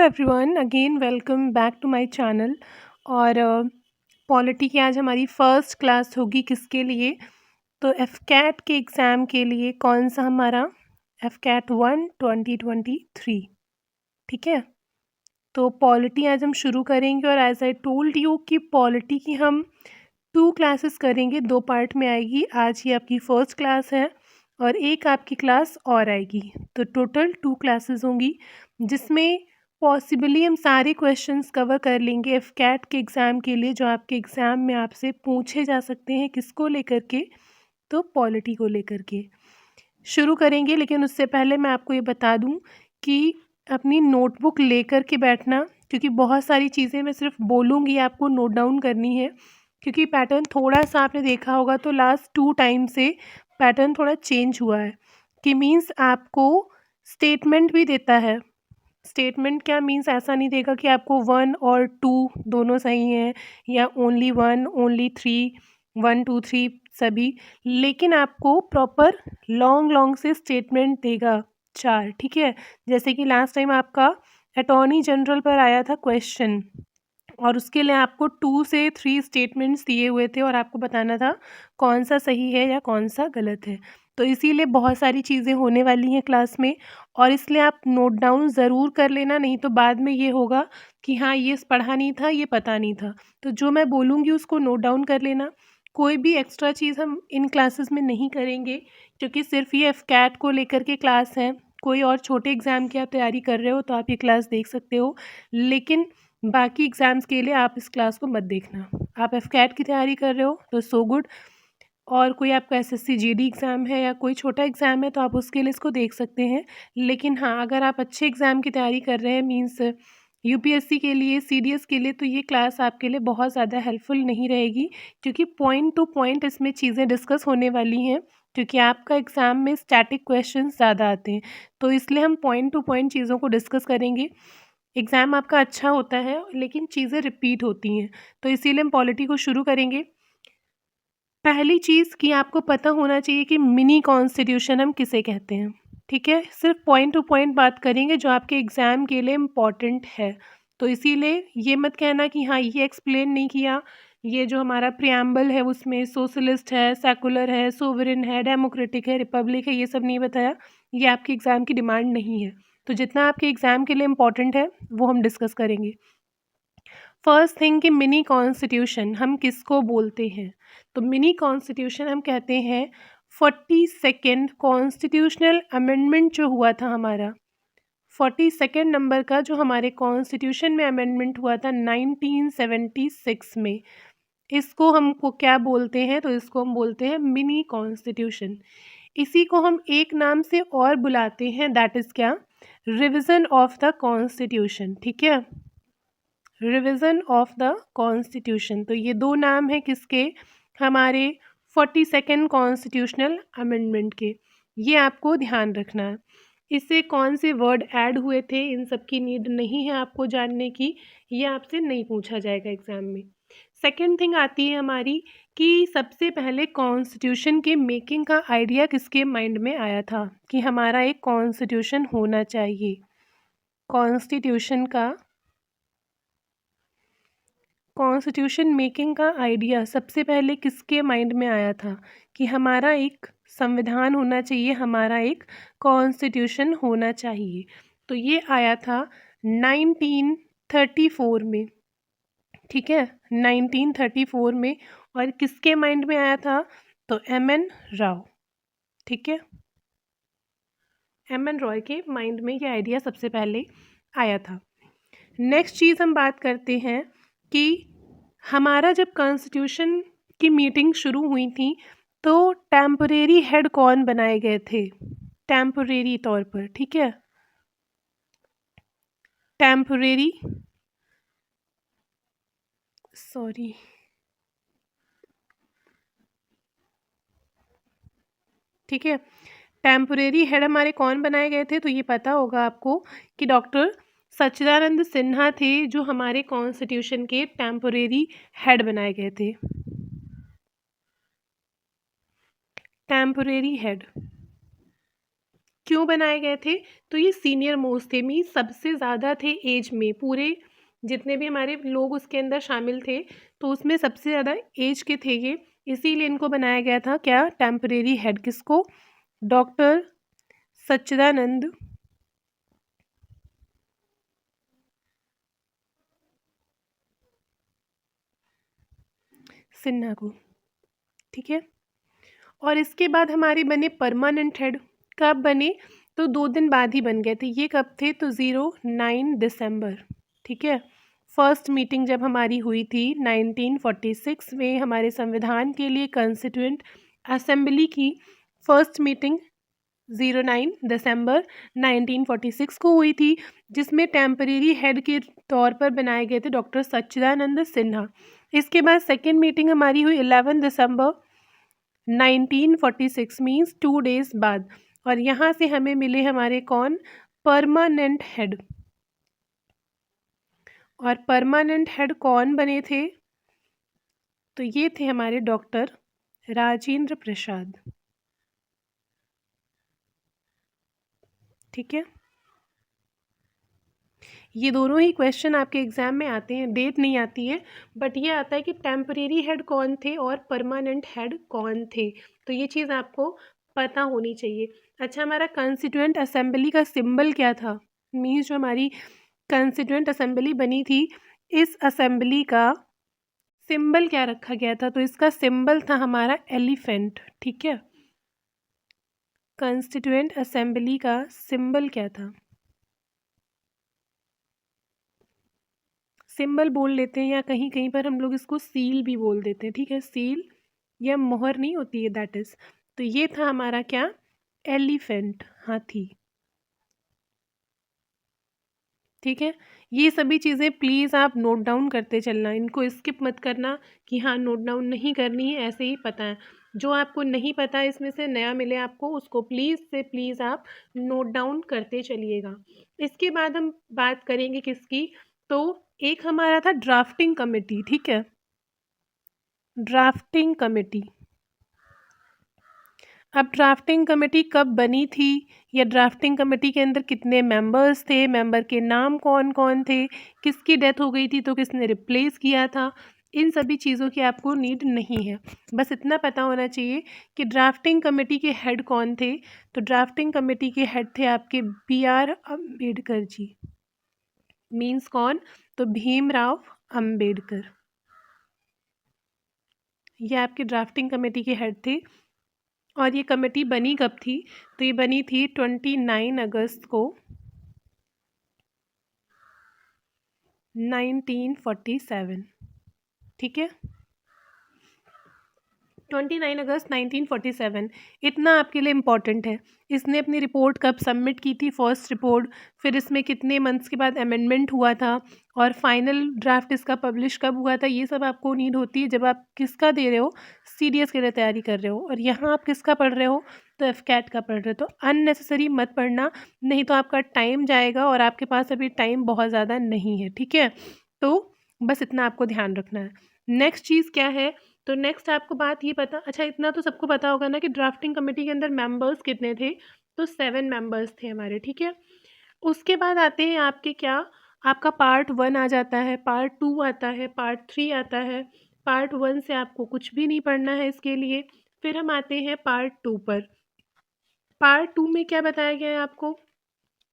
Everyone, again welcome back to my channel. और polity की आज हमारी फर्स्ट क्लास होगी किसके लिए? तो एफकैट के एग्ज़ाम के लिए। कौन सा हमारा? एफकैट 1 2023। ठीक है, तो पॉलिटी आज हम शुरू करेंगे। और एज आई टोल्ड यू कि पॉलिटी की हम 2 क्लासेस करेंगे, 2 पार्ट में आएगी। आज ये आपकी फर्स्ट क्लास है और एक आपकी क्लास और आएगी, तो टोटल 2 क्लासेस होंगी, जिसमें पॉसिबली हम सारे क्वेश्चंस कवर कर लेंगे एफकैट के एग्ज़ाम के लिए, जो आपके एग्ज़ाम में आपसे पूछे जा सकते हैं। किसको लेकर के? तो पॉलिटी को लेकर के शुरू करेंगे। लेकिन उससे पहले मैं आपको ये बता दूं कि अपनी नोटबुक लेकर के बैठना, क्योंकि बहुत सारी चीज़ें मैं सिर्फ बोलूँगी, आपको नोट डाउन करनी है। क्योंकि पैटर्न थोड़ा सा आपने देखा होगा तो लास्ट 2 टाइम से पैटर्न थोड़ा चेंज हुआ है, कि मीन्स आपको स्टेटमेंट भी देता है। स्टेटमेंट क्या मीन्स? ऐसा नहीं देगा कि आपको 1 और 2 दोनों सही हैं, या ओनली 1, ओनली 3, 1 2 3 सभी, लेकिन आपको प्रॉपर लॉन्ग लॉन्ग से स्टेटमेंट देगा 4। ठीक है, जैसे कि लास्ट टाइम आपका अटॉर्नी जनरल पर आया था क्वेश्चन, और उसके लिए आपको 2 से 3 स्टेटमेंट्स दिए हुए थे और आपको बताना था कौन सा सही है या कौन सा गलत है। तो इसीलिए बहुत सारी चीज़ें होने वाली हैं क्लास में, और इसलिए आप नोट डाउन ज़रूर कर लेना, नहीं तो बाद में ये होगा कि हाँ, ये पढ़ा नहीं था, ये पता नहीं था। तो जो मैं बोलूँगी उसको नोट डाउन कर लेना। कोई भी एक्स्ट्रा चीज़ हम इन क्लासेस में नहीं करेंगे, क्योंकि सिर्फ ये एफकैट को लेकर के क्लास है। कोई और छोटे एग्ज़ाम की आप तैयारी कर रहे हो तो आप ये क्लास देख सकते हो, लेकिन बाकी एग्ज़ाम्स के लिए आप इस क्लास को मत देखना। आप एफकैट की तैयारी कर रहे हो तो सो गुड, और कोई आपका एसएससी जीडी एग्ज़ाम है या कोई छोटा एग्ज़ाम है तो आप उसके लिए इसको देख सकते हैं। लेकिन हाँ, अगर आप अच्छे एग्ज़ाम की तैयारी कर रहे हैं, मीन्स यूपीएससी के लिए, सीडीएस के लिए, तो ये क्लास आपके लिए बहुत ज़्यादा हेल्पफुल नहीं रहेगी, क्योंकि पॉइंट टू पॉइंट इसमें चीज़ें डिस्कस होने वाली हैं। क्योंकि आपका एग्ज़ाम में स्टैटिक क्वेश्चंस ज़्यादा आते हैं, तो इसलिए हम पॉइंट टू पॉइंट चीज़ों को डिस्कस करेंगे। एग्ज़ाम आपका अच्छा होता है, लेकिन चीज़ें रिपीट होती हैं, तो इसीलिए हम पॉलिटी को शुरू करेंगे। पहली चीज़ कि आपको पता होना चाहिए कि मिनी कॉन्स्टिट्यूशन हम किसे कहते हैं। ठीक है, सिर्फ पॉइंट टू पॉइंट बात करेंगे जो आपके एग्ज़ाम के लिए इम्पॉर्टेंट है। तो इसीलिए ये मत कहना कि हाँ, ये एक्सप्लेन नहीं किया, ये जो हमारा प्रियम्बल है उसमें सोशलिस्ट है, सेकुलर है, सोवरेन है, डेमोक्रेटिक है, रिपब्लिक है, ये सब नहीं बताया। ये आपके एग्ज़ाम की डिमांड नहीं है। तो जितना आपके एग्ज़ाम के लिए इम्पॉर्टेंट है वो हम डिस्कस करेंगे। फर्स्ट थिंग कि मिनी कॉन्स्टिट्यूशन हम किसको बोलते हैं? तो मिनी कॉन्स्टिट्यूशन हम कहते हैं 42nd कॉन्स्टिट्यूशनल अमेंडमेंट जो हुआ था हमारा, 42nd नंबर का जो हमारे कॉन्स्टिट्यूशन में अमेंडमेंट हुआ था 1976 में, इसको हमको क्या बोलते हैं? तो इसको हम बोलते हैं मिनी कॉन्स्टिट्यूशन। इसी को हम एक नाम से और बुलाते हैं, दैट इज़ क्या? Revision of the constitution. ठीक है, रिवीजन ऑफ द कॉन्स्टिट्यूशन। तो ये 2 नाम हैं किसके? हमारे 42nd कॉन्स्टिट्यूशनल अमेंडमेंट के। ये आपको ध्यान रखना है। इससे कौन से वर्ड ऐड हुए थे, इन सब की नीड नहीं है आपको जानने की, ये आपसे नहीं पूछा जाएगा एग्ज़ाम में। सेकेंड थिंग आती है हमारी कि सबसे पहले कॉन्स्टिट्यूशन के मेकिंग का आइडिया किसके माइंड में आया था कि हमारा एक कॉन्स्टिट्यूशन होना चाहिए। कॉन्स्टिट्यूशन मेकिंग का आइडिया सबसे पहले किसके माइंड में आया था कि हमारा एक संविधान होना चाहिए, हमारा एक कॉन्स्टिट्यूशन होना चाहिए? तो ये आया था 1934 में। ठीक है, 1934 में। और किसके माइंड में आया था? तो एम.एन. राव। ठीक है, एम.एन. रॉय के माइंड में ये आइडिया सबसे पहले आया था। नेक्स्ट चीज़ हम बात करते हैं कि हमारा जब कॉन्स्टिट्यूशन की मीटिंग शुरू हुई थी तो टेम्परेरी हेड कौन बनाए गए थे? टेम्परेरी तौर पर। ठीक है, टेम्परेरी, सॉरी, ठीक है, टेम्परेरी हेड हमारे कौन बनाए गए थे? तो ये पता होगा आपको कि डॉक्टर सच्चिदानंद सिन्हा थे जो हमारे कॉन्स्टिट्यूशन के टेम्परेरी हेड बनाए गए थे। टेम्परेरी हेड क्यों बनाए गए थे? तो ये सीनियर मोस्ट थे, मीन्स सबसे ज़्यादा थे एज में, पूरे जितने भी हमारे लोग उसके अंदर शामिल थे तो उसमें सबसे ज़्यादा एज के थे ये, इसीलिए इनको बनाया गया था क्या, टेम्परेरी हेड। किसको? डॉक्टर सच्चिदानंद सिन्हा को, ठीक है। और इसके बाद हमारे बने परमानेंट हेड। कब बने? तो 2 दिन बाद ही बन गए थे। ये कब थे? तो 09 दिसंबर, ठीक है। फर्स्ट मीटिंग जब हमारी हुई थी 1946 में, हमारे संविधान के लिए कॉन्स्टिट्यूएंट असेंबली की फर्स्ट मीटिंग 09 दिसंबर 1946 को हुई थी, जिसमें टेम्परेरी हेड के तौर पर बनाए गए थे डॉक्टर सच्चिदानंद सिन्हा। इसके बाद सेकेंड मीटिंग हमारी हुई 11 दिसंबर 1946, मीन्स 2 डेज बाद, और यहाँ से हमें मिले हमारे कौन? Permanent head. और परमानेंट हेड कौन बने थे? तो ये थे हमारे डॉक्टर राजेंद्र प्रसाद, ठीक है। ये दोनों ही क्वेश्चन आपके एग्जाम में आते हैं, डेट नहीं आती है, बट ये आता है कि टेम्परेरी हेड कौन थे और परमानेंट हेड कौन थे, तो ये चीज़ आपको पता होनी चाहिए। अच्छा, हमारा कॉन्स्टिट्यूएंट असेंबली का सिंबल क्या था? मीन्स जो हमारी कॉन्स्टिट्यूएंट असेंबली बनी थी, इस असेंबली का सिंबल क्या रखा गया था? तो इसका सिंबल था हमारा एलिफेंट, ठीक है। कॉन्स्टिट्यूएंट असेंबली का सिंबल क्या था? सिंबल बोल लेते हैं, या कहीं कहीं पर हम लोग इसको सील भी बोल देते हैं, ठीक है। सील या मोहर नहीं होती है, दैट इज। तो ये था हमारा क्या? एलिफेंट, हाथी, ठीक है। ये सभी चीज़ें प्लीज़ आप नोट डाउन करते चलना, इनको स्किप मत करना कि हाँ नोट डाउन नहीं करनी है, ऐसे ही पता है। जो आपको नहीं पता है इसमें से नया मिले आपको, उसको प्लीज़ से प्लीज़ आप नोट डाउन करते चलिएगा। इसके बाद हम बात करेंगे किसकी? तो एक हमारा था ड्राफ्टिंग कमेटी, ठीक है। Drafting committee. अब ड्राफ्टिंग कमेटी कब बनी थी, या ड्राफ्टिंग कमेटी के अंदर कितने मेंबर्स थे, मेंबर के नाम कौन कौन थे, किसकी डेथ हो गई थी तो किसने रिप्लेस किया था, इन सभी चीज़ों की आपको नीड नहीं है। बस इतना पता होना चाहिए कि ड्राफ्टिंग कमेटी के हेड कौन थे। तो ड्राफ्टिंग कमेटी के हेड थे आपके BR अम्बेडकर जी। मीन्स कौन? तो भीमराव अम्बेडकर, ये आपके ड्राफ्टिंग कमेटी के हेड थे। और ये कमेटी बनी कब थी? तो ये बनी थी 29 अगस्त को 1947, ठीक है। 29 अगस्त 1947, इतना आपके लिए इम्पॉर्टेंट है। इसने अपनी रिपोर्ट कब सबमिट की थी? फर्स्ट रिपोर्ट, फिर इसमें कितने मंथ्स के बाद अमेंडमेंट हुआ था, और फाइनल ड्राफ्ट इसका पब्लिश कब हुआ था, ये सब आपको नीड होती है जब आप किसका दे रहे हो? CDS के लिए तैयारी कर रहे हो। और यहाँ आप किसका पढ़ रहे हो? तो FCAT का पढ़ रहे हो। तो अननेसेसरी मत पढ़ना, नहीं तो आपका टाइम जाएगा, और आपके पास अभी टाइम बहुत ज़्यादा नहीं है, ठीक है। तो बस इतना आपको ध्यान रखना है। नेक्स्ट चीज़ क्या है? तो नेक्स्ट आपको बात ये पता, अच्छा इतना तो सबको पता होगा ना कि ड्राफ्टिंग कमेटी के अंदर मेंबर्स कितने थे? तो 7 मेंबर्स थे हमारे, ठीक है। उसके बाद आते हैं आपके क्या? आपका पार्ट 1 आ जाता है, पार्ट 2 आता है, पार्ट 3 आता है। पार्ट 1 से आपको कुछ भी नहीं पढ़ना है इसके लिए। फिर हम आते हैं पार्ट 2 पर। पार्ट 2 में क्या बताया गया है आपको?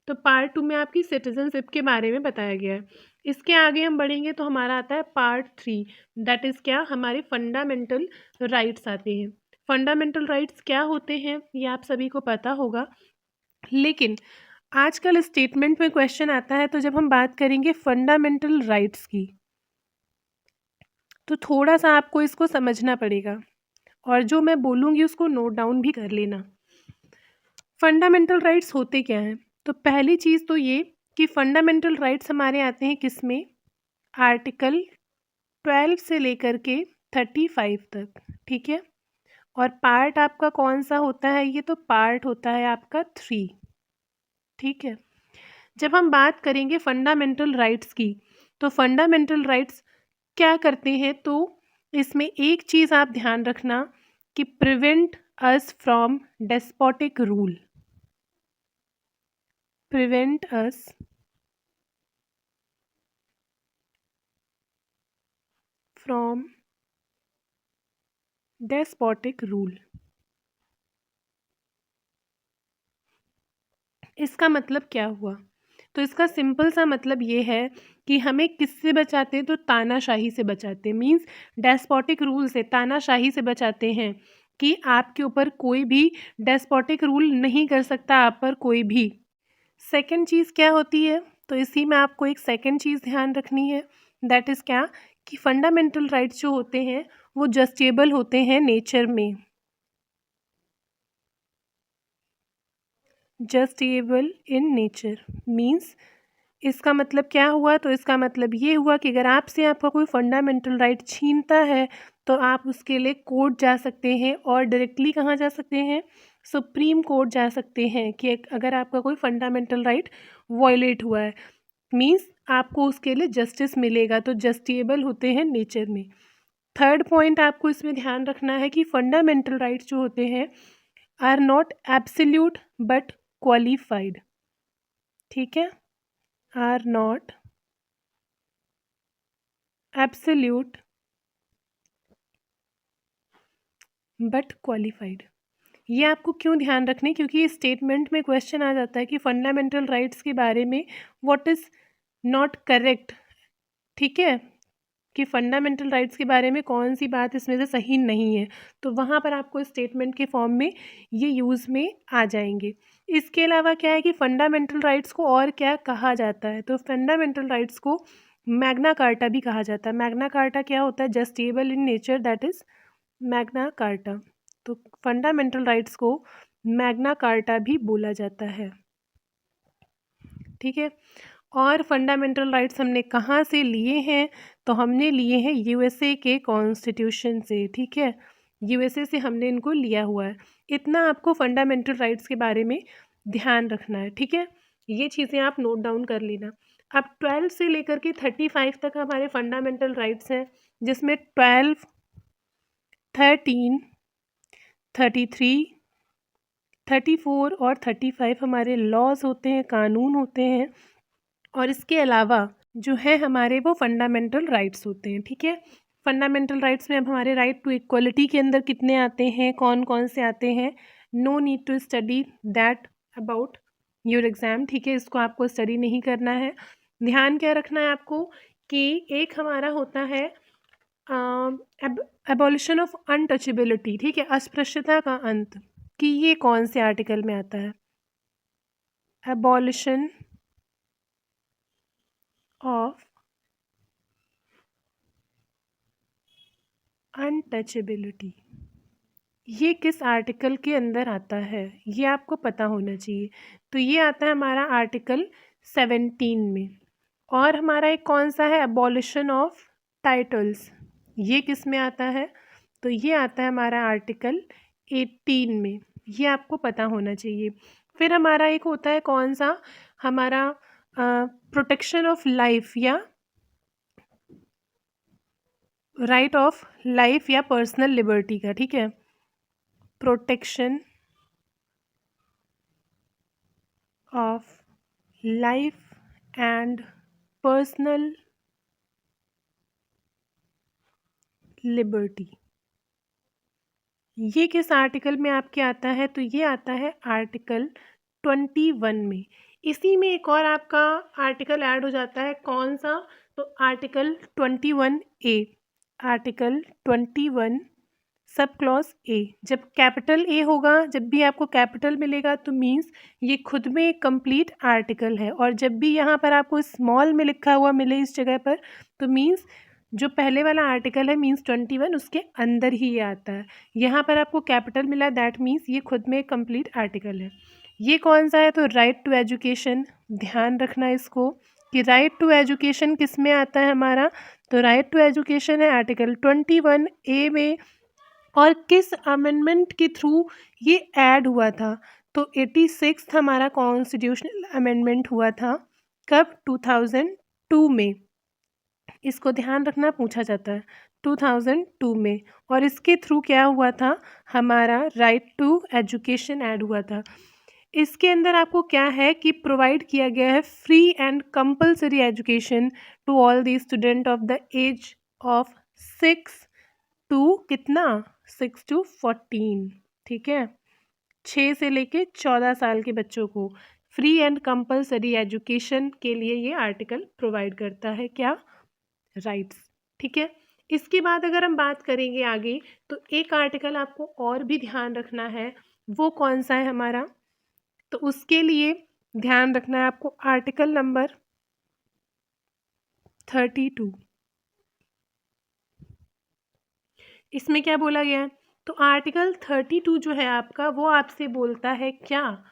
तो पार्ट 2 में आपकी सिटीजनशिप के बारे में बताया गया है। इसके आगे हम बढ़ेंगे तो हमारा आता है पार्ट 3, दैट इज़ क्या? हमारे फंडामेंटल राइट्स आते हैं। फंडामेंटल राइट्स क्या होते हैं ये आप सभी को पता होगा, लेकिन आजकल स्टेटमेंट में क्वेश्चन आता है, तो जब हम बात करेंगे फंडामेंटल राइट्स की, तो थोड़ा सा आपको इसको समझना पड़ेगा, और जो मैं बोलूँगी उसको नोट डाउन भी कर लेना। फंडामेंटल राइट्स होते क्या हैं? तो पहली चीज़ तो ये कि फंडामेंटल राइट्स हमारे आते हैं किस में? आर्टिकल 12 से लेकर के 35 तक, ठीक है। और पार्ट आपका कौन सा होता है? ये तो पार्ट होता है आपका 3, ठीक है। जब हम बात करेंगे फंडामेंटल राइट्स की, तो फंडामेंटल राइट्स क्या करते हैं? तो इसमें एक चीज़ आप ध्यान रखना कि prevent us from despotic rule, prevent us from despotic rule। इसका मतलब क्या हुआ? तो इसका सिंपल सा मतलब ये है कि हमें किससे बचाते हैं, तो तानाशाही से बचाते हैं। मीन्स डेस्पोटिक रूल से, तानाशाही से बचाते हैं कि आपके ऊपर कोई भी डेस्पोटिक रूल नहीं कर सकता, आप पर कोई भी। सेकंड चीज़ क्या होती है? तो इसी में आपको एक सेकंड चीज़ ध्यान रखनी है, दैट इज़ क्या, कि फंडामेंटल राइट्स जो होते हैं वो जस्टिएबल होते हैं नेचर में। जस्टिएबल इन नेचर मीन्स इसका मतलब क्या हुआ? तो इसका मतलब ये हुआ कि अगर आपसे आपका कोई फंडामेंटल राइट छीनता है तो आप उसके लिए कोर्ट जा सकते हैं, और डायरेक्टली कहाँ जा सकते हैं? सुप्रीम कोर्ट जा सकते हैं कि अगर आपका कोई फंडामेंटल राइट वॉयलेट हुआ है, मीन्स आपको उसके लिए जस्टिस मिलेगा। तो जस्टिएबल होते हैं नेचर में। थर्ड पॉइंट आपको इसमें ध्यान रखना है कि फंडामेंटल राइट्स जो होते हैं are not absolute but qualified. ठीक है, are not absolute but qualified. ये आपको क्यों ध्यान रखने, क्योंकि इस स्टेटमेंट में क्वेश्चन आ जाता है कि फंडामेंटल राइट्स के बारे में व्हाट इज़ नॉट करेक्ट। ठीक है, कि फंडामेंटल राइट्स के बारे में कौन सी बात इसमें से सही नहीं है, तो वहाँ पर आपको स्टेटमेंट के फॉर्म में ये यूज़ में आ जाएंगे। इसके अलावा क्या है कि फंडामेंटल राइट्स को और क्या कहा जाता है? तो फंडामेंटल राइट्स को मैग्ना कार्टा भी कहा जाता है। मैग्ना कार्टा क्या होता है? Justiciable in nature, that is Magna Carta. तो फंडामेंटल राइट्स को मैग्ना कार्टा भी बोला जाता है। ठीक है, और फंडामेंटल राइट्स हमने कहाँ से लिए हैं? तो हमने लिए हैं यूएसए के कॉन्स्टिट्यूशन से। ठीक है, यूएसए से हमने इनको लिया हुआ है। इतना आपको फंडामेंटल राइट्स के बारे में ध्यान रखना है। ठीक है, ये चीज़ें आप नोट डाउन कर लेना। अब 12 से लेकर के 35 तक हमारे फंडामेंटल राइट्स हैं, जिसमें 12, 13, 33, 34 और 35 हमारे लॉज होते हैं, कानून होते हैं, और इसके अलावा जो है हमारे वो फंडामेंटल राइट्स होते हैं। ठीक है, फंडामेंटल राइट्स में अब हमारे राइट टू इक्वलिटी के अंदर कितने आते हैं, कौन कौन से आते हैं? No need to study that about your exam. ठीक है, इसको आपको स्टडी नहीं करना है। ध्यान क्या रखना है आपको कि एक हमारा होता है एबॉलिशन ऑफ अनटचेबिलिटी। ठीक है, अस्पृश्यता का अंत, कि ये कौन से आर्टिकल में आता है? एबॉलिशन ऑफ अनटचेबिलिटी, ये किस आर्टिकल के अंदर आता है? ये आपको पता होना चाहिए। तो ये आता है हमारा आर्टिकल 17 में। और हमारा एक कौन सा है? एबॉलिशन ऑफ टाइटल्स, ये किस में आता है? तो ये आता है हमारा आर्टिकल 18 में। ये आपको पता होना चाहिए। फिर हमारा एक होता है कौन सा? हमारा प्रोटेक्शन ऑफ लाइफ या राइट ऑफ लाइफ या पर्सनल लिबर्टी का। ठीक है, protection of life and personal liberty, ये किस आर्टिकल में आपके आता है? तो ये आता है आर्टिकल 21 में। इसी में एक और आपका आर्टिकल ऐड हो जाता है, कौन सा? तो article 21A। Article 21 sub clause A. जब कैपिटल ए होगा, जब भी आपको कैपिटल मिलेगा तो मीन्स ये खुद में एक कंप्लीट आर्टिकल है, और जब भी यहाँ पर आपको स्मॉल में लिखा हुआ मिले इस जगह पर, तो मीन्स जो पहले वाला आर्टिकल है मीन्स 21 उसके अंदर ही ये आता है। यहाँ पर आपको कैपिटल मिला, दैट मीन्स ये खुद में एक कंप्लीट आर्टिकल है। ये कौन सा है? तो राइट टू एजुकेशन। ध्यान रखना इसको कि राइट टू एजुकेशन किस में आता है हमारा? तो राइट टू एजुकेशन है आर्टिकल 21A में। और किस अमेंडमेंट के थ्रू ये ऐड हुआ था? तो 86 हमारा कॉन्स्टिट्यूशनल अमेंडमेंट हुआ था। कब? 2002 में। इसको ध्यान रखना, पूछा जाता है 2002 में। और इसके थ्रू क्या हुआ था? हमारा राइट टू एजुकेशन ऐड हुआ था। इसके अंदर आपको क्या है कि प्रोवाइड किया गया है free and compulsory education to all the student of the age of 6 to कितना 6 टू 14, ठीक है, 6 से लेके 14 साल के बच्चों को फ्री एंड कंपलसरी एजुकेशन के लिए ये आर्टिकल प्रोवाइड करता है क्या, राइट्स, ठीक है। इसके बाद अगर हम बात करेंगे आगे तो एक आर्टिकल आपको और भी ध्यान रखना है, वो कौन सा है हमारा, तो उसके लिए ध्यान रखना है आपको आर्टिकल नंबर 32। इसमें क्या बोला गया है, तो आर्टिकल 32 जो है आपका वो आपसे बोलता है क्या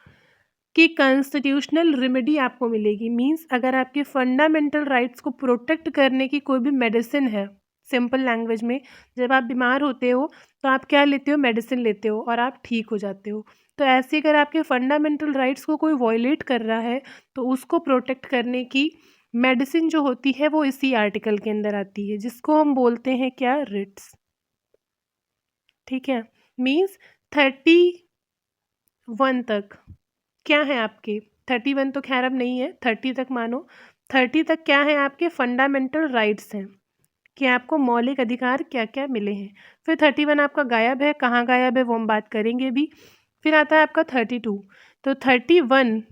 कि कॉन्स्टिट्यूशनल रेमेडी आपको मिलेगी। मींस अगर आपके फंडामेंटल राइट्स को प्रोटेक्ट करने की कोई भी मेडिसिन है, सिंपल लैंग्वेज में जब आप बीमार होते हो तो आप क्या लेते हो, मेडिसिन लेते हो और आप ठीक हो जाते हो। तो ऐसे अगर आपके फंडामेंटल राइट्स को कोई वॉयलेट कर रहा है तो उसको प्रोटेक्ट करने की मेडिसिन जो होती है वो इसी आर्टिकल के अंदर आती है, जिसको हम बोलते हैं क्या, रिट्स, ठीक है। मीन्स 31 तक क्या है आपके, 31 तो खैर अब नहीं है, 30 तक मानो, 30 तक क्या है आपके फंडामेंटल राइट्स हैं कि आपको मौलिक अधिकार क्या क्या मिले हैं। फिर 31 आपका गायब है, कहाँ गायब है वो हम बात करेंगे भी। फिर आता है आपका 32, तो 31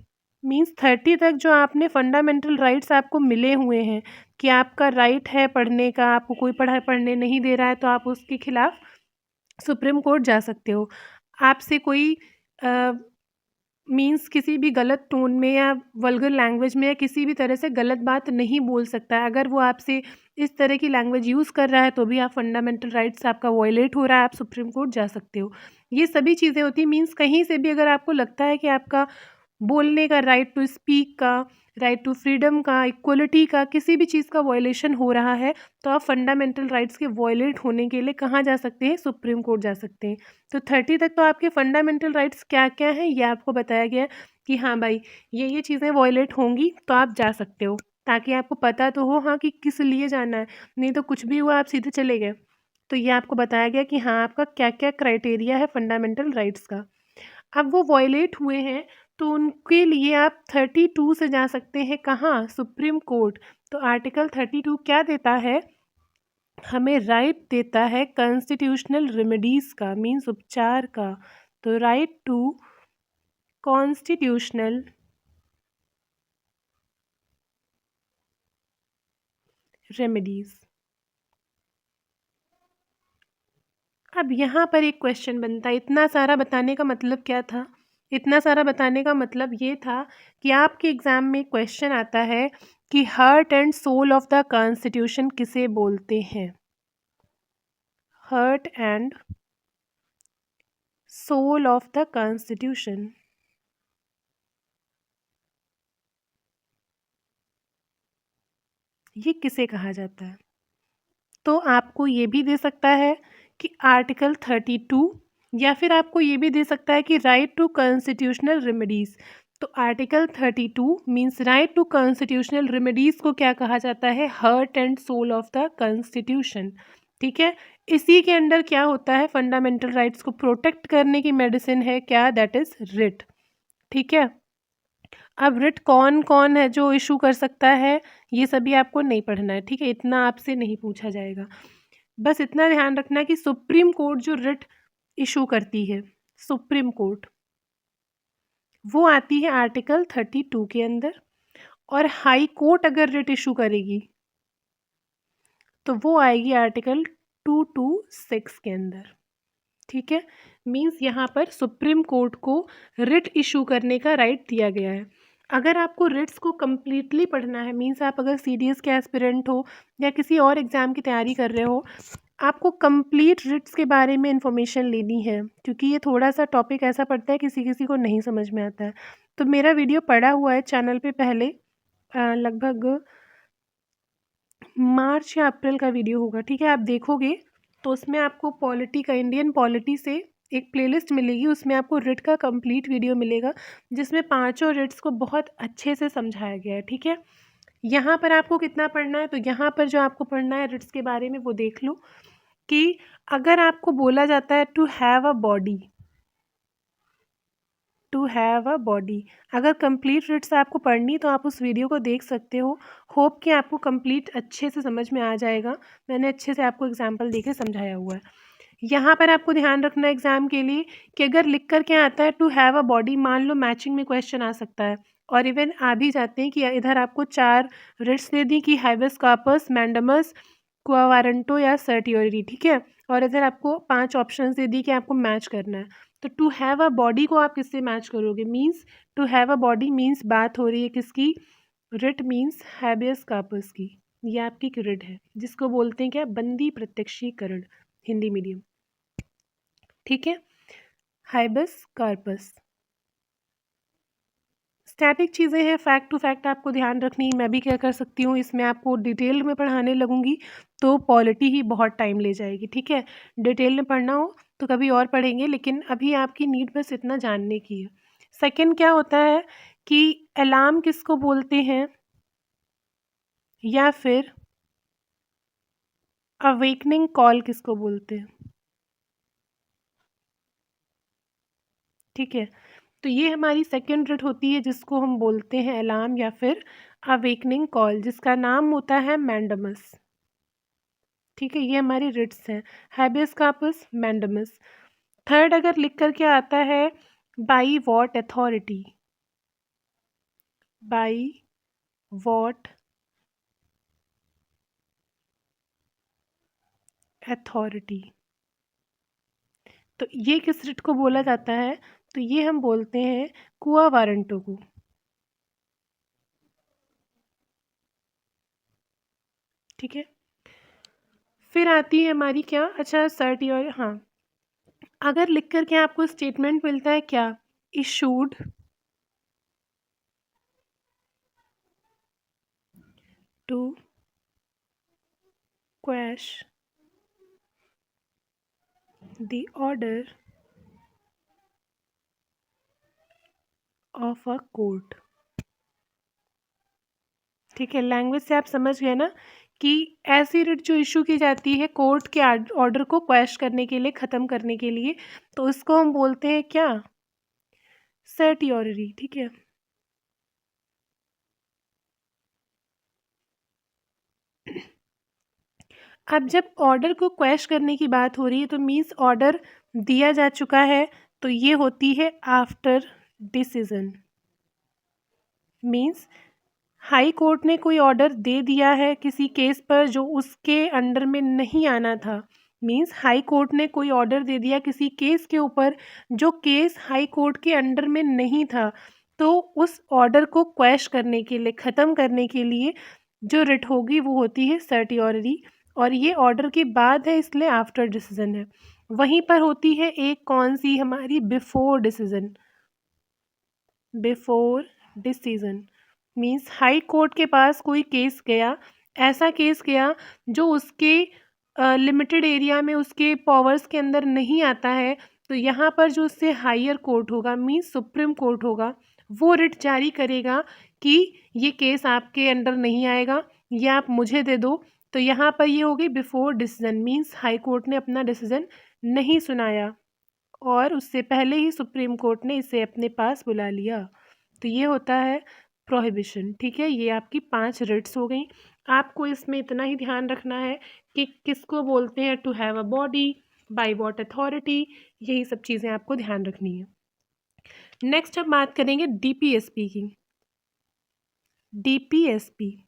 मीन्स 30 तक जो आपने फंडामेंटल राइट्स आपको मिले हुए हैं कि आपका राइट है पढ़ने का, आपको कोई पढ़ने नहीं दे रहा है तो आप उसके खिलाफ सुप्रीम कोर्ट जा सकते हो। आपसे कोई मीन्स किसी भी गलत टोन में या वल्गर लैंग्वेज में या किसी भी तरह से गलत बात नहीं बोल सकता है। अगर वो आपसे इस तरह की लैंग्वेज यूज़ कर रहा है तो भी आप फंडामेंटल राइट्स आपका वॉयलेट हो रहा है, आप सुप्रीम कोर्ट जा सकते हो। ये सभी चीज़ें होती हैं। मीन्स कहीं से भी अगर आपको लगता है कि आपका बोलने का, राइट टू स्पीक का, राइट टू फ्रीडम का, इक्वलिटी का, किसी भी चीज़ का वायलेशन हो रहा है तो आप फंडामेंटल राइट्स के वायलेट होने के लिए कहाँ जा सकते हैं, सुप्रीम कोर्ट जा सकते हैं। तो 30 तक तो आपके फंडामेंटल राइट्स क्या क्या हैं ये आपको बताया गया है कि हाँ भाई ये चीज़ें वायलेट होंगी तो आप जा सकते हो, ताकि आपको पता तो हो हाँ कि किस लिए जाना है, नहीं तो कुछ भी हुआ आप सीधे चले गए। तो ये आपको बताया गया कि हाँ आपका क्या क्या क्राइटेरिया है फंडामेंटल राइट्स का। अब वो वॉयलेट हुए हैं तो उनके लिए आप 32 से जा सकते हैं कहाँ, सुप्रीम कोर्ट। तो आर्टिकल 32 क्या देता है, हमें राइट देता है कॉन्स्टिट्यूशनल रेमेडीज़ का, मीन्स उपचार का। तो राइट टू कॉन्स्टिट्यूशनल रेमेडीज़। अब यहाँ पर एक क्वेश्चन बनता है, इतना सारा बताने का मतलब क्या था, इतना सारा बताने का मतलब ये था कि आपके एग्ज़ाम में क्वेश्चन आता है कि heart and soul of the constitution किसे बोलते हैं, heart and soul of the constitution, ये किसे कहा जाता है। तो आपको ये भी दे सकता है कि आर्टिकल 32, या फिर आपको ये भी दे सकता है कि राइट टू कॉन्स्टिट्यूशनल रेमेडीज़। तो article 32 means right to constitutional remedies को क्या कहा जाता है, heart and soul of the constitution, ठीक है। इसी के अंडर क्या होता है, फंडामेंटल राइट्स को प्रोटेक्ट करने की मेडिसिन है क्या, दैट इज़ रिट, ठीक है। अब रिट कौन कौन है जो इशू कर सकता है ये सभी आपको नहीं पढ़ना है, ठीक है, इतना आपसे नहीं पूछा जाएगा। बस इतना ध्यान रखना कि सुप्रीम कोर्ट जो रिट इशू करती है, सुप्रीम कोर्ट वो आती है आर्टिकल 32 के अंदर, और हाई कोर्ट अगर रिट इशू करेगी तो वो आएगी आर्टिकल 226 के अंदर, ठीक है। मीन्स यहाँ पर सुप्रीम कोर्ट को रिट इशू करने का राइट दिया गया है। अगर आपको रिट्स को कम्प्लीटली पढ़ना है, मीन्स आप अगर सीडीएस के एस्पिरेंट हो या किसी और एग्ज़ाम की तैयारी कर रहे हो, आपको कंप्लीट रिट्स के बारे में इंफॉर्मेशन लेनी है, क्योंकि ये थोड़ा सा टॉपिक ऐसा पड़ता है किसी किसी को नहीं समझ में आता है। तो मेरा वीडियो पड़ा हुआ है चैनल पे पहले, लगभग मार्च या अप्रैल का वीडियो होगा, ठीक है, आप देखोगे तो उसमें आपको पॉलिटी का, इंडियन पॉलिटी से एक प्लेलिस्ट मिलेगी, उसमें आपको रिट का कंप्लीट वीडियो मिलेगा जिसमें पांचों रिट्स को बहुत अच्छे से समझाया गया है, ठीक है। यहाँ पर आपको कितना पढ़ना है, तो यहाँ पर जो आपको पढ़ना है रिट्स के बारे में वो देख लो कि अगर आपको बोला जाता है to have a body, to have a body. अगर कंप्लीट रिट्स आपको पढ़नी तो आप उस वीडियो को देख सकते हो। होप कि आपको कंप्लीट अच्छे से समझ में आ जाएगा। मैंने अच्छे से आपको एग्जाम्पल देके समझाया हुआ है। यहाँ पर आपको ध्यान रखना है एग्जाम के लिए कि अगर लिख कर क्या आता है टू हैव अ बॉडी, मान लो मैचिंग में क्वेश्चन आ सकता है और इवन आ भी जाते हैं कि इधर आपको 4 रिट्स दे दी कि हाइबस कार्पस, मैंडमस, क्वावारंटो या सर्टियोरी, ठीक है। और इधर आपको 5 ऑप्शंस दे दी कि आपको मैच करना है। तो टू हैव अ बॉडी को आप किससे मैच करोगे? Means to have a body means बात हो रही है किसकी? रिट मीन्स हैबियस कार्पस की। ये आपकी एक रिट है जिसको बोलते हैं क्या? बंदी प्रत्यक्षीकरण, हिंदी मीडियम, ठीक है। हाइबस कार्पस स्टैटिक चीज़ें हैं, फैक्ट टू फैक्ट आपको ध्यान रखनी। मैं भी क्या कर सकती हूँ, इसमें आपको डिटेल में पढ़ाने लगूंगी तो पॉलिटी ही बहुत टाइम ले जाएगी, ठीक है। डिटेल में पढ़ना हो तो कभी और पढ़ेंगे, लेकिन अभी आपकी नीड बस इतना जानने की है। सेकंड क्या होता है कि अलार्म किसको बोलते हैं, या फिर अवेकनिंग कॉल किसको बोलते हैं, ठीक है। तो ये हमारी सेकेंड रिट होती है जिसको हम बोलते हैं अलार्म या फिर अवेकनिंग कॉल, जिसका नाम होता है मैंडमस, ठीक है। ये हमारी रिट्स हैं, हैबियस कार्पस, मैंडमस। थर्ड अगर लिख कर क्या आता है, by what authority, by what authority, तो ये किस रिट को बोला जाता है? तो ये हम बोलते हैं कुआ वारंटो को, ठीक है। फिर आती है हमारी क्या, अच्छा सर्टी, और हाँ, अगर लिख कर के आपको स्टेटमेंट मिलता है क्या, issued to quash the order of a court, ठीक है। लैंग्वेज से आप समझ गए ना कि ऐसी रिट जो इशू की जाती है कोर्ट के ऑर्डर को क्वैश करने के लिए, ख़त्म करने के लिए, तो उसको हम बोलते हैं क्या, सर्टियोरी, ठीक है। अब जब ऑर्डर को क्वैश करने की बात हो रही है तो मीन्स ऑर्डर दिया जा चुका है, तो ये होती है after decision. Means high court ने कोई ऑर्डर दे दिया है किसी केस पर जो उसके अंडर में नहीं आना था। मीन्स हाई कोर्ट ने कोई ऑर्डर दे दिया किसी केस के ऊपर जो केस हाई कोर्ट के अंडर में नहीं था, तो उस ऑर्डर को क्वैश करने के लिए, ख़त्म करने के लिए जो रिट होगी वो होती है सर्टियोरी। और ये ऑर्डर के बाद है इसलिए आफ्टर डिसीजन है। वहीं पर होती है एक कौन सी हमारी, before decision, before decision. Means high court के पास कोई केस गया, ऐसा केस गया जो उसके लिमिटेड एरिया में, उसके पावर्स के अंदर नहीं आता है, तो यहाँ पर जो उससे हायर कोर्ट होगा, मीन्स सुप्रीम कोर्ट होगा, वो रिट जारी करेगा कि ये केस आपके अंडर नहीं आएगा, ये आप मुझे दे दो। तो यहाँ पर ये होगी before decision, means high court ने अपना डिसीजन नहीं सुनाया और उससे पहले ही सुप्रीम कोर्ट ने इसे अपने पास बुला लिया, तो ये होता है प्रोहिबिशन, ठीक है। ये आपकी 5 रिट्स हो गई। आपको इसमें इतना ही ध्यान रखना है कि किसको बोलते हैं to have a body, by what authority, यही सब चीज़ें आपको ध्यान रखनी है। नेक्स्ट हम बात करेंगे डीपीएसपी की। डीपीएसपी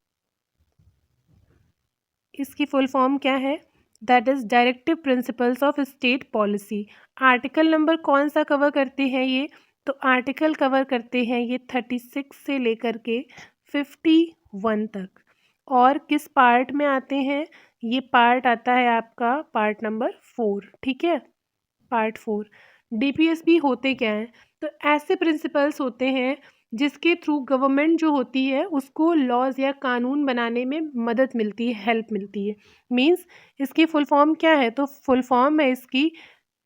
इसकी फुल फॉर्म क्या है? That is directive principles of state policy. Article number कौन सा कवर करते हैं ये? तो आर्टिकल कवर करते हैं ये 36 से लेकर के 51 तक। और किस पार्ट में आते हैं? ये पार्ट आता है आपका पार्ट नंबर 4, ठीक है, पार्ट 4। डीपीएसपी होते क्या हैं? तो ऐसे प्रिंसिपल्स होते हैं जिसके थ्रू गवर्नमेंट जो होती है उसको लॉज या कानून बनाने में मदद मिलती है, हेल्प मिलती है। मींस इसकी फुल फॉर्म क्या है? तो फुल फॉर्म है इसकी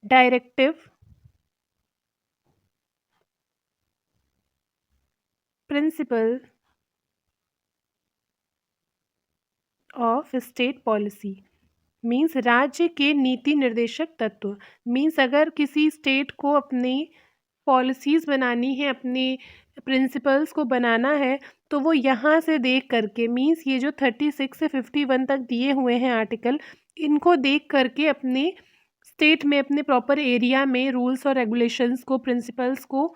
directive principle of state policy. Means राज्य के नीति निर्देशक तत्व। मीन्स अगर किसी स्टेट को अपनी पॉलिसीज़ बनानी है, अपने प्रिंसिपल्स को बनाना है, तो वो यहाँ से देख करके, मीन्स ये जो 36 से 51 तक दिए हुए हैं आर्टिकल, इनको देख करके अपने स्टेट में, अपने प्रॉपर एरिया में रूल्स और रेगुलेशंस को, प्रिंसिपल्स को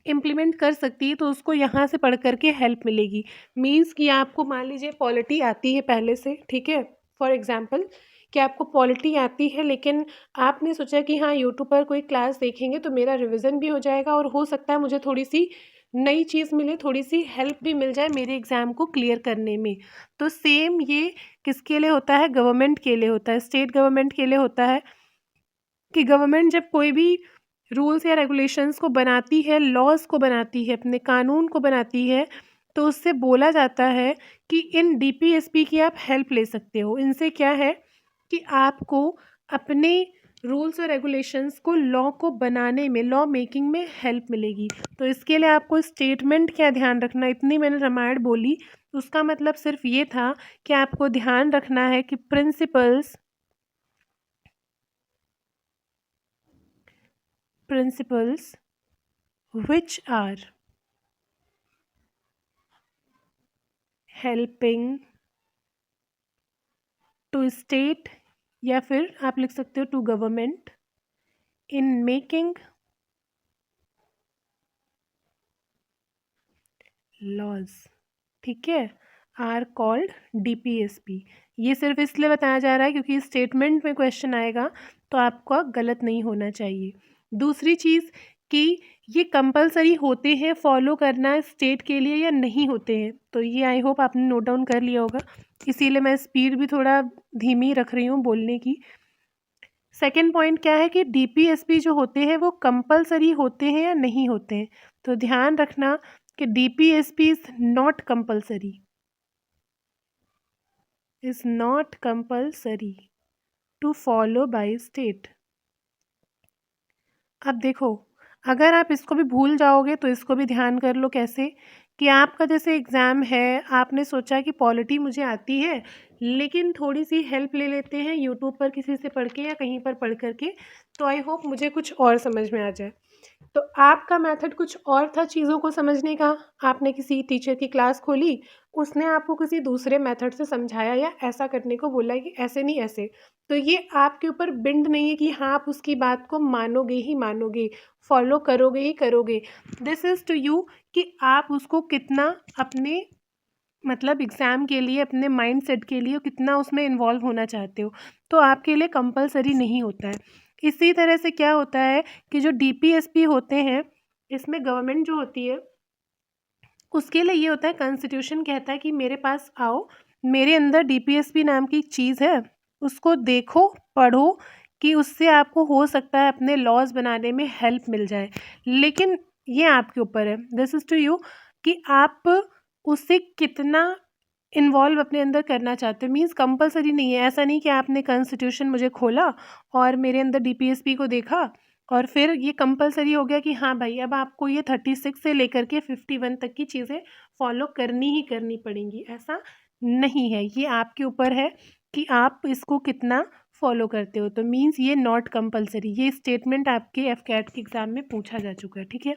इम्प्लीमेंट कर सकती है। तो उसको यहाँ से पढ़ कर के हेल्प मिलेगी। मीन्स कि आपको मान लीजिए पॉलिटी आती है पहले से, ठीक है, फॉर एग्जांपल कि आपको पॉलिटी आती है, लेकिन आपने सोचा कि हाँ यूट्यूब पर कोई क्लास देखेंगे तो मेरा रिवीजन भी हो जाएगा और हो सकता है मुझे थोड़ी सी नई चीज़ मिले, थोड़ी सी हेल्प भी मिल जाए मेरे एग्ज़ाम को क्लियर करने में। तो सेम ये किसके लिए होता है? गवर्नमेंट के लिए होता है, स्टेट गवर्नमेंट के लिए होता है कि गवर्नमेंट जब कोई भी रूल्स या रेगुलेशंस को बनाती है, लॉज को बनाती है, अपने कानून को बनाती है, तो उससे बोला जाता है कि इन डीपीएसपी की आप हेल्प ले सकते हो। इनसे क्या है कि आपको अपने रूल्स और रेगुलेशंस को, लॉ को बनाने में, लॉ मेकिंग में हेल्प मिलेगी। तो इसके लिए आपको स्टेटमेंट क्या ध्यान रखना, इतनी मैंने रामायण बोली, उसका मतलब सिर्फ ये था कि आपको ध्यान रखना है कि principles which are helping to state, या फिर आप लिख सकते हो to government in making laws, ठीक है, आर कॉल्ड डीपीएसपी। ये सिर्फ इसलिए बताया जा रहा है क्योंकि स्टेटमेंट में क्वेश्चन आएगा तो आपका गलत नहीं होना चाहिए। दूसरी चीज़ कि ये कंपलसरी होते हैं फॉलो करना स्टेट के लिए या नहीं होते हैं, तो ये आई होप आपने नोट डाउन कर लिया होगा, इसीलिए मैं स्पीड भी थोड़ा धीमी रख रही हूँ बोलने की। सेकेंड पॉइंट क्या है कि डीपीएसपी जो होते हैं वो कंपलसरी होते हैं या नहीं होते हैं, तो ध्यान रखना कि DPSP is not compulsory, is not compulsory to follow by state. अब देखो, अगर आप इसको भी भूल जाओगे तो इसको भी ध्यान कर लो। कैसे कि आपका जैसे एग्ज़ाम है, आपने सोचा कि पॉलिटी मुझे आती है लेकिन थोड़ी सी हेल्प ले लेते हैं यूट्यूब पर किसी से पढ़ के या कहीं पर पढ़ करके, तो आई होप मुझे कुछ और समझ में आ जाए। तो आपका मेथड कुछ और था चीज़ों को समझने का, आपने किसी टीचर की क्लास खोली, उसने आपको किसी दूसरे मेथड से समझाया या ऐसा करने को बोला कि ऐसे नहीं ऐसे, तो ये आपके ऊपर बिंड नहीं है कि हाँ आप उसकी बात को मानोगे ही मानोगे, फॉलो करोगे ही करोगे। दिस इज़ टू यू कि आप उसको कितना अपने मतलब एग्ज़ाम के लिए, अपने माइंड सेट के लिए कितना उसमें इन्वॉल्व होना चाहते हो, तो आपके लिए कंपलसरी नहीं होता है। इसी तरह से क्या होता है कि जो डीपीएसपी होते हैं, इसमें गवर्नमेंट जो होती है उसके लिए ये होता है, कॉन्स्टिट्यूशन कहता है कि मेरे पास आओ, मेरे अंदर डीपीएसपी नाम की एक चीज़ है, उसको देखो, पढ़ो कि उससे आपको हो सकता है अपने लॉज बनाने में हेल्प मिल जाए। लेकिन ये आपके ऊपर है, दिस इज़ टू यू कि आप उससे कितना इन्वॉल्व अपने अंदर करना चाहते हो। मीन्स कंपलसरी नहीं है, ऐसा नहीं कि आपने कॉन्स्टिट्यूशन मुझे खोला और मेरे अंदर डीपीएसपी को देखा और फिर ये कंपलसरी हो गया कि हाँ भाई अब आपको ये 36 से लेकर के 51 तक की चीज़ें फॉलो करनी ही करनी पड़ेंगी, ऐसा नहीं है। ये आपके ऊपर है कि आप इसको कितना फॉलो करते हो। तो मीन्स ये नॉट कंपलसरी, ये स्टेटमेंट आपके एफकैट के एग्ज़ाम में पूछा जा चुका है, ठीक है।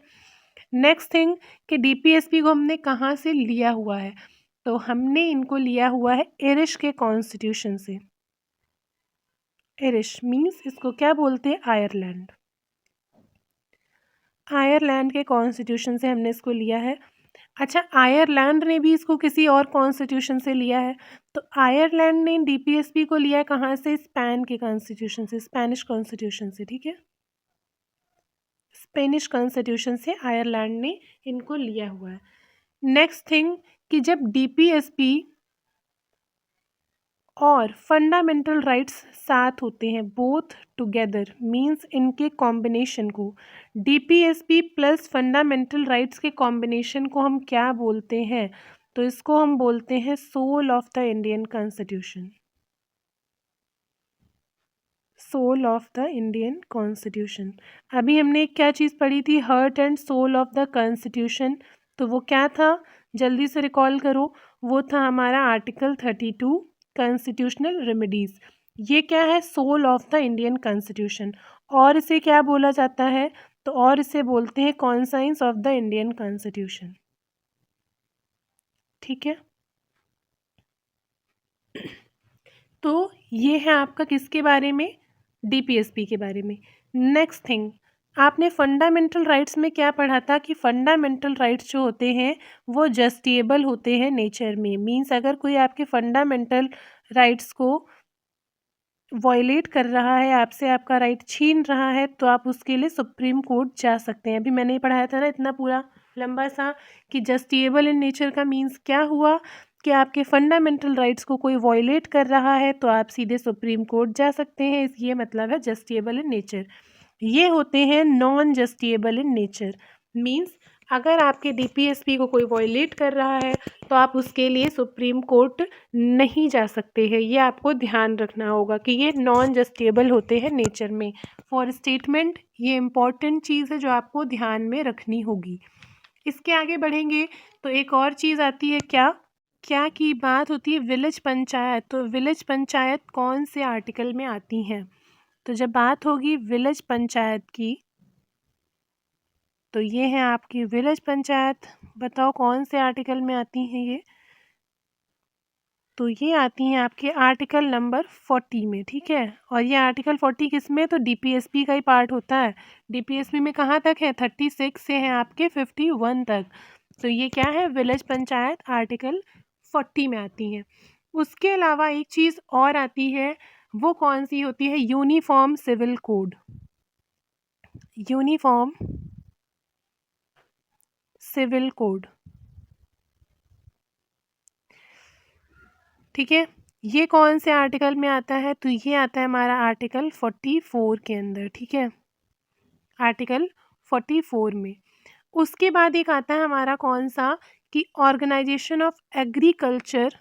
नेक्स्ट थिंग कि डीपीएसपी को हमने कहाँ से लिया हुआ है, तो हमने इनको लिया हुआ है आयरिश के कॉन्स्टिट्यूशन से। आयरिश मीन्स इसको क्या बोलते हैं? आयरलैंड। आयरलैंड के कॉन्स्टिट्यूशन से हमने इसको लिया है। अच्छा, आयरलैंड ने भी इसको किसी और कॉन्स्टिट्यूशन से लिया है, तो आयरलैंड ने डीपीएसपी को लिया है कहाँ से? स्पेन के कॉन्स्टिट्यूशन से, स्पेनिश कॉन्स्टिट्यूशन से, ठीक है। स्पेनिश कॉन्स्टिट्यूशन से आयरलैंड ने इनको लिया हुआ है। नेक्स्ट थिंग कि जब डीपीएसपी और फंडामेंटल राइट्स साथ होते हैं, बोथ टुगेदर मींस इनके कॉम्बिनेशन को, डीपीएसपी प्लस फंडामेंटल राइट्स के कॉम्बिनेशन को हम क्या बोलते हैं? तो इसको हम बोलते हैं soul of the Indian constitution. Soul of the Indian constitution. अभी हमने क्या चीज़ पढ़ी थी? Heart and soul of the constitution. तो वो क्या था? जल्दी से रिकॉल करो। वो था हमारा आर्टिकल 32 कॉन्स्टिट्यूशनल रेमेडीज़। ये क्या है? Soul of the Indian constitution. और इसे क्या बोला जाता है? तो और इसे बोलते हैं conscience of the Indian constitution. ठीक है, तो ये है आपका किसके बारे में, डीपीएसपी के बारे में। नेक्स्ट थिंग, आपने फंडामेंटल राइट्स में क्या पढ़ा था कि फंडामेंटल राइट्स जो होते हैं वो जस्टिएबल होते हैं नेचर में। मींस अगर कोई आपके फंडामेंटल राइट्स को वॉयलेट कर रहा है, आपसे आपका राइट छीन रहा है, तो आप उसके लिए सुप्रीम कोर्ट जा सकते हैं। अभी मैंने पढ़ाया था ना इतना पूरा लंबा सा कि जस्टिएबल इन नेचर का मीन्स क्या हुआ कि आपके फंडामेंटल राइट्स को कोई वॉयलेट कर रहा है तो आप सीधे सुप्रीम कोर्ट जा सकते हैं। ये मतलब है जस्टिएबल इन नेचर। ये होते हैं नॉन जस्टिएबल इन नेचर। मीन्स अगर आपके डीपीएसपी को कोई वॉयलेट कर रहा है तो आप उसके लिए सुप्रीम कोर्ट नहीं जा सकते हैं। ये आपको ध्यान रखना होगा कि ये नॉन जस्टिएबल होते हैं नेचर में। फॉर स्टेटमेंट ये इम्पॉर्टेंट चीज़ है जो आपको ध्यान में रखनी होगी। इसके आगे बढ़ेंगे तो एक और चीज़ आती है, क्या क्या की बात होती है, विलेज पंचायत। तो विलेज पंचायत कौन से आर्टिकल में आती हैं? तो जब बात होगी विलेज पंचायत की, तो ये है आपकी विलेज पंचायत। बताओ कौन से आर्टिकल में आती हैं ये? तो ये आती हैं आपके आर्टिकल नंबर 40 में। ठीक है, और ये आर्टिकल 40 किस में? तो डीपीएसपी का ही पार्ट होता है। डीपीएसपी में कहाँ तक है? 36 से है आपके 51 तक। तो ये क्या है? विलेज पंचायत आर्टिकल 40 में आती हैं। उसके अलावा एक चीज़ और आती है, वो कौन सी होती है? Uniform civil code. Uniform civil code. ठीक है, ये कौन से आर्टिकल में आता है? तो ये आता है हमारा आर्टिकल 44 के अंदर। ठीक है, आर्टिकल 44 में। उसके बाद एक आता है हमारा कौन सा कि organisation of agriculture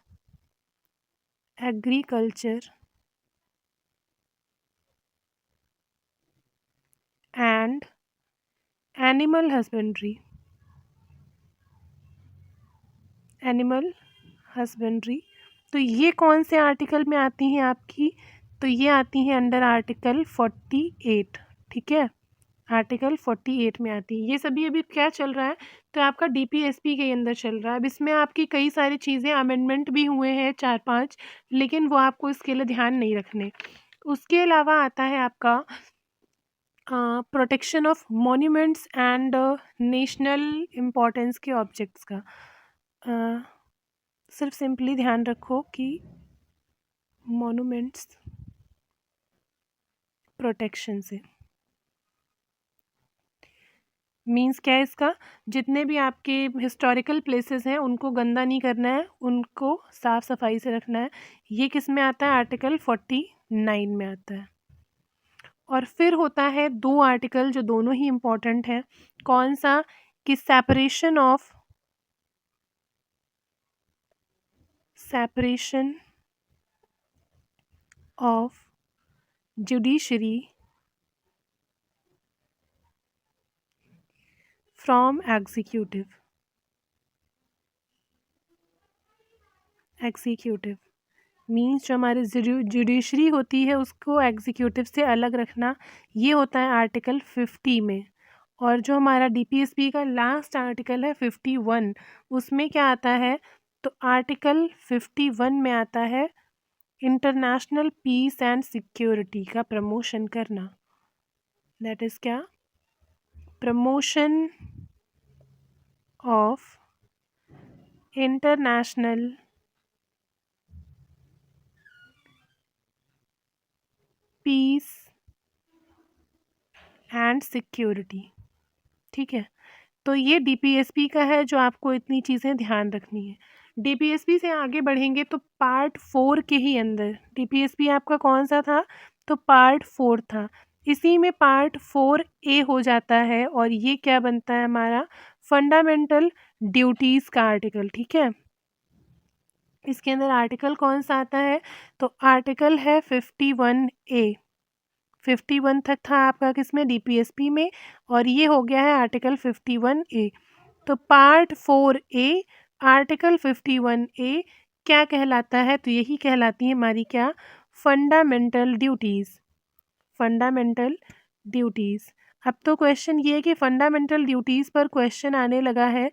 and animal husbandry. तो ये कौन से आर्टिकल में आती हैं आपकी? तो ये आती हैं अंडर आर्टिकल 48। ठीक है, आर्टिकल 48 में आती है। ये सभी अभी क्या चल रहा है? तो आपका डीपीएसपी के अंदर चल रहा है। अब इसमें आपकी कई सारी चीज़ें अमेंडमेंट भी हुए हैं 4-5, लेकिन वो आपको इसके लिए ध्यान नहीं रखने। उसके अलावा आता है आपका protection of monuments and national importance के ऑब्जेक्ट्स का। सिर्फ सिंपली ध्यान रखो कि मॉन्यूमेंट्स प्रोटेक्शन से मीन्स क्या है इसका? जितने भी आपके हिस्टोरिकल प्लेसेस हैं उनको गंदा नहीं करना है, उनको साफ़ सफाई से रखना है। ये किस में आता है? आर्टिकल 49 में आता है। और फिर होता है 2 आर्टिकल जो दोनों ही इम्पोर्टेंट हैं। कौन सा? कि separation of judiciary from executive means जो हमारी जुडिशरी होती है उसको एग्जीक्यूटिव से अलग रखना। ये होता है आर्टिकल 50 में। और जो हमारा डीपीएसपी का लास्ट आर्टिकल है 51, उसमें क्या आता है? तो आर्टिकल 51 में आता है इंटरनेशनल पीस एंड सिक्योरिटी का प्रमोशन करना। दैट इज़ क्या? Promotion of international peace and security. ठीक है, तो ये डीपीएसपी का है जो आपको इतनी चीज़ें ध्यान रखनी है। डीपीएसपी से आगे बढ़ेंगे तो पार्ट 4 के ही अंदर डीपीएसपी आपका कौन सा था? तो पार्ट 4 था। इसी में पार्ट 4A हो जाता है और ये क्या बनता है हमारा? फंडामेंटल ड्यूटीज़ का आर्टिकल। ठीक है, इसके अंदर आर्टिकल कौन सा आता है? तो आर्टिकल है 51A। 51 तक था आपका किसमें? डीपीएसपी में। और ये हो गया है आर्टिकल 51A। तो पार्ट 4A आर्टिकल 51A क्या कहलाता है? तो यही कहलाती है हमारी क्या? Fundamental duties. Fundamental duties. अब तो क्वेश्चन ये है कि फंडामेंटल ड्यूटीज़ पर क्वेश्चन आने लगा है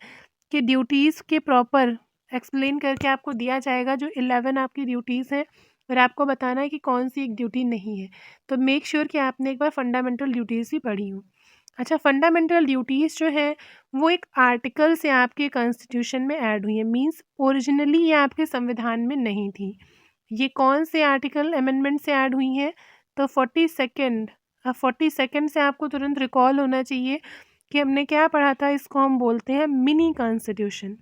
कि ड्यूटीज़ के प्रॉपर एक्सप्लेन करके आपको दिया जाएगा जो 11 आपकी ड्यूटीज़ हैं और आपको बताना है कि कौन सी एक ड्यूटी नहीं है। तो मेक श्योर कि आपने एक बार फंडामेंटल ड्यूटीज़ भी पढ़ी हो। अच्छा, फंडामेंटल ड्यूटीज़ जो है वो एक आर्टिकल से आपके कॉन्स्टिट्यूशन में ऐड हुई है, मीन्स ओरिजिनली ये आपके संविधान में नहीं थी। ये कौन से आर्टिकल अमेंडमेंट से ऐड हुई हैं? तो 42nd। अब 42nd से आपको तुरंत रिकॉल होना चाहिए कि हमने क्या पढ़ा था, इसको हम बोलते हैं मिनी कॉन्स्टिट्यूशन।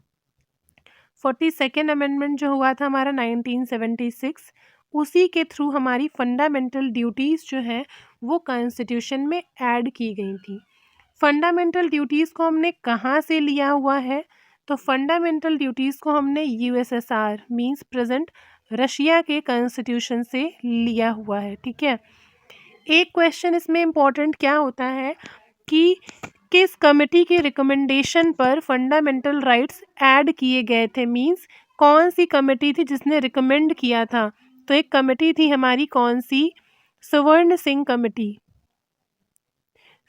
42nd अमेंडमेंट जो हुआ था हमारा 1976, उसी के थ्रू हमारी फंडामेंटल ड्यूटीज़ जो हैं वो कॉन्स्टिट्यूशन में ऐड की गई थी। फंडामेंटल ड्यूटीज़ को हमने कहाँ से लिया हुआ है? तो फंडामेंटल ड्यूटीज़ को हमने यूएसएसआर मींस प्रेजेंट रशिया के कॉन्स्टिट्यूशन से लिया हुआ है। ठीक है, एक क्वेश्चन इसमें इम्पोर्टेंट क्या होता है कि किस कमेटी के रिकमेंडेशन पर फंडामेंटल राइट्स ऐड किए गए थे, मींस कौन सी कमेटी थी जिसने रिकमेंड किया था? तो एक कमेटी थी हमारी, कौन सी? स्वर्ण सिंह कमेटी।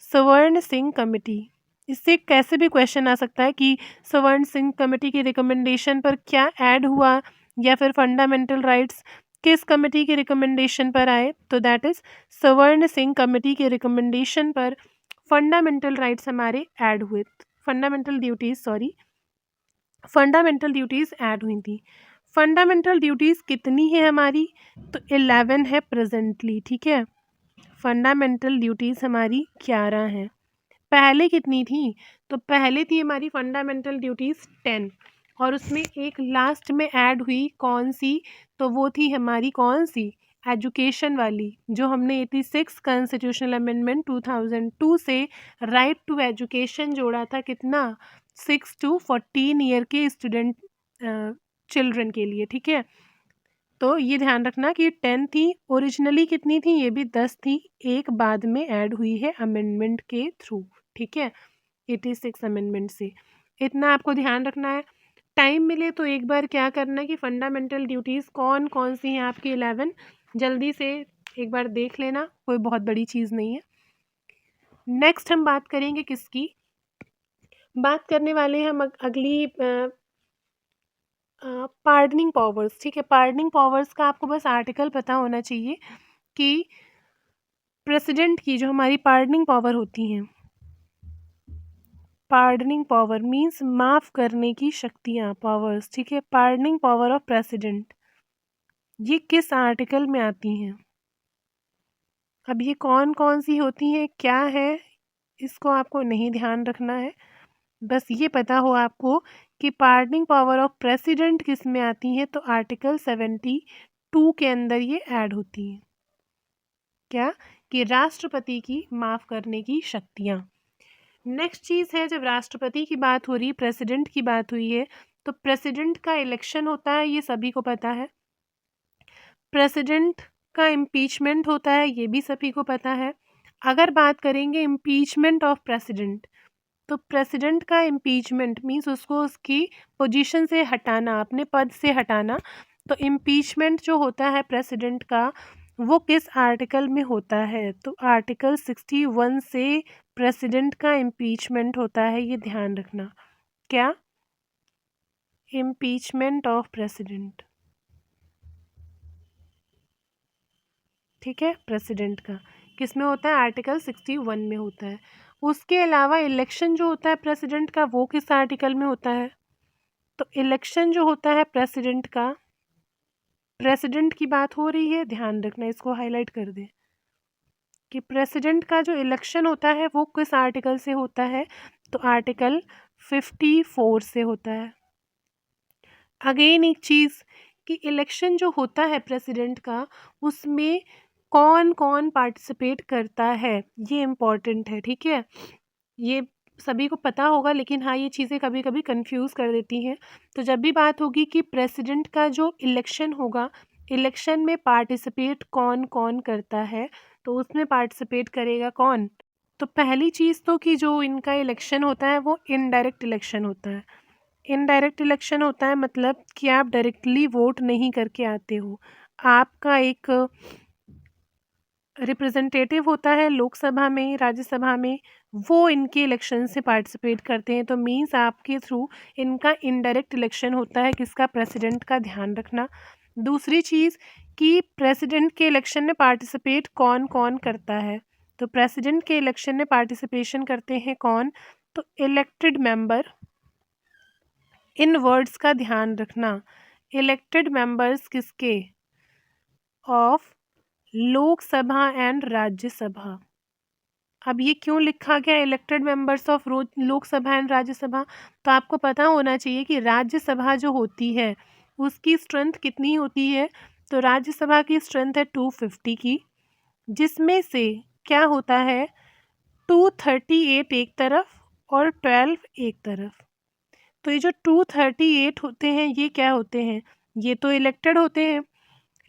स्वर्ण सिंह कमेटी। इससे कैसे भी क्वेश्चन आ सकता है कि स्वर्ण सिंह कमेटी की रिकमेंडेशन पर क्या ऐड हुआ, या फिर फंडामेंटल राइट्स किस कमेटी के रिकमेंडेशन पर आए? तो दैट इज स्वर्ण सिंह कमेटी के रिकमेंडेशन पर फंडामेंटल राइट्स हमारे ऐड हुए, फंडामेंटल ड्यूटीज़ ऐड हुई थी। फंडामेंटल ड्यूटीज़ कितनी है हमारी? तो 11 है प्रेजेंटली। ठीक है, फंडामेंटल ड्यूटीज़ हमारी 11 हैं। पहले कितनी थी? तो पहले थी हमारी फंडामेंटल ड्यूटीज़ 10, और उसमें एक लास्ट में ऐड हुई कौन सी? तो वो थी हमारी कौन सी? एजुकेशन वाली, जो हमने 86 कॉन्स्टिट्यूशनल अमेंडमेंट 2002 से राइट टू एजुकेशन जोड़ा था। कितना? 6 to 14 ईयर के स्टूडेंट चिल्ड्रन के लिए। ठीक है, तो ये ध्यान रखना कि 10 थी, ओरिजिनली कितनी थी? ये भी 10 थी, एक बाद में ऐड हुई है अमेंडमेंट के थ्रू। ठीक है, 86 अमेंडमेंट से, इतना आपको ध्यान रखना है। टाइम मिले तो एक बार क्या करना कि फंडामेंटल ड्यूटीज़ कौन कौन सी हैं आपकी 11, जल्दी से एक बार देख लेना, कोई बहुत बड़ी चीज़ नहीं है। नेक्स्ट हम बात करेंगे किसकी? बात करने वाले हैं हम अगली पार्डनिंग पावर्स। ठीक है, पार्डनिंग पावर्स का आपको बस आर्टिकल पता होना चाहिए कि प्रेसिडेंट की जो हमारी पार्डनिंग पावर होती हैं, पार्डनिंग पावर मींस माफ़ करने की शक्तियाँ, पावर्स। ठीक है, पार्डनिंग पावर ऑफ प्रेसिडेंट, ये किस आर्टिकल में आती हैं? अब ये कौन कौन सी होती हैं, क्या है, इसको आपको नहीं ध्यान रखना है, बस ये पता हो आपको कि पार्डनिंग पावर ऑफ प्रेसिडेंट किस में आती है? तो आर्टिकल 72 के अंदर ये ऐड होती है। क्या? कि राष्ट्रपति की माफ़ करने की शक्तियाँ। नेक्स्ट चीज़ है, जब राष्ट्रपति की बात हो रही, प्रेसिडेंट की बात हुई है, तो प्रेसिडेंट का इलेक्शन होता है, ये सभी को पता है। प्रेसिडेंट का इम्पीचमेंट होता है, ये भी सभी को पता है। अगर बात करेंगे इम्पीचमेंट ऑफ प्रेसिडेंट, तो प्रेसिडेंट का इम्पीचमेंट मीन्स उसको उसकी पोजीशन से हटाना, अपने पद से हटाना। तो इम्पीचमेंट जो होता है प्रेसिडेंट का, वो किस आर्टिकल में होता है? तो आर्टिकल 61 से प्रेसिडेंट का इम्पीचमेंट होता है, ये ध्यान रखना। क्या? Impeachment of president. ठीक है, प्रेसिडेंट का किस में होता है? आर्टिकल 61 में होता है। उसके अलावा इलेक्शन जो होता है प्रेसिडेंट का, वो किस आर्टिकल में होता है? तो इलेक्शन जो होता है प्रेसिडेंट का, प्रेसिडेंट की बात हो रही है, ध्यान रखना, इसको हाईलाइट कर दे कि प्रेसिडेंट का जो इलेक्शन होता है वो किस आर्टिकल से होता है? तो आर्टिकल 54 से होता है। अगेन एक चीज़ कि इलेक्शन जो होता है प्रेसिडेंट का, उसमें कौन कौन पार्टिसिपेट करता है, ये इम्पॉर्टेंट है। ठीक है, ये सभी को पता होगा, लेकिन हाँ, ये चीज़ें कभी कभी कंफ्यूज कर देती हैं। तो जब भी बात होगी कि प्रेसिडेंट का जो इलेक्शन होगा, इलेक्शन में पार्टिसिपेट कौन कौन करता है, तो उसमें पार्टिसिपेट करेगा कौन? तो पहली चीज़ तो कि जो इनका इलेक्शन होता है वो इनडायरेक्ट इलेक्शन होता है। इनडायरेक्ट इलेक्शन होता है मतलब कि आप डायरेक्टली वोट नहीं करके आते हो, आपका एक रिप्रेजेंटेटिव होता है लोकसभा में, राज्यसभा में, वो इनके इलेक्शन से पार्टिसिपेट करते हैं। तो मीन्स आपके थ्रू इनका इनडायरेक्ट इलेक्शन होता है। किसका? प्रेसिडेंट का, ध्यान रखना। दूसरी चीज़ कि प्रेसिडेंट के इलेक्शन में पार्टिसिपेट कौन कौन करता है। तो प्रेसिडेंट के इलेक्शन में पार्टिसिपेशन करते हैं कौन? तो इलेक्टेड मेंबर। इन वर्ड्स का ध्यान रखना। इलेक्टेड मेंबर्स किसके? Of Lok Sabha and Rajya Sabha. अब ये क्यों लिखा गया elected members of Lok Sabha and Rajya Sabha? तो आपको पता होना चाहिए कि राज्यसभा जो होती है उसकी स्ट्रेंथ कितनी होती है। तो राज्यसभा की स्ट्रेंथ है 250 की, जिसमें से क्या होता है 238 एक तरफ और 12 एक तरफ। तो ये जो 238 होते हैं ये क्या होते हैं? ये तो इलेक्टेड होते हैं,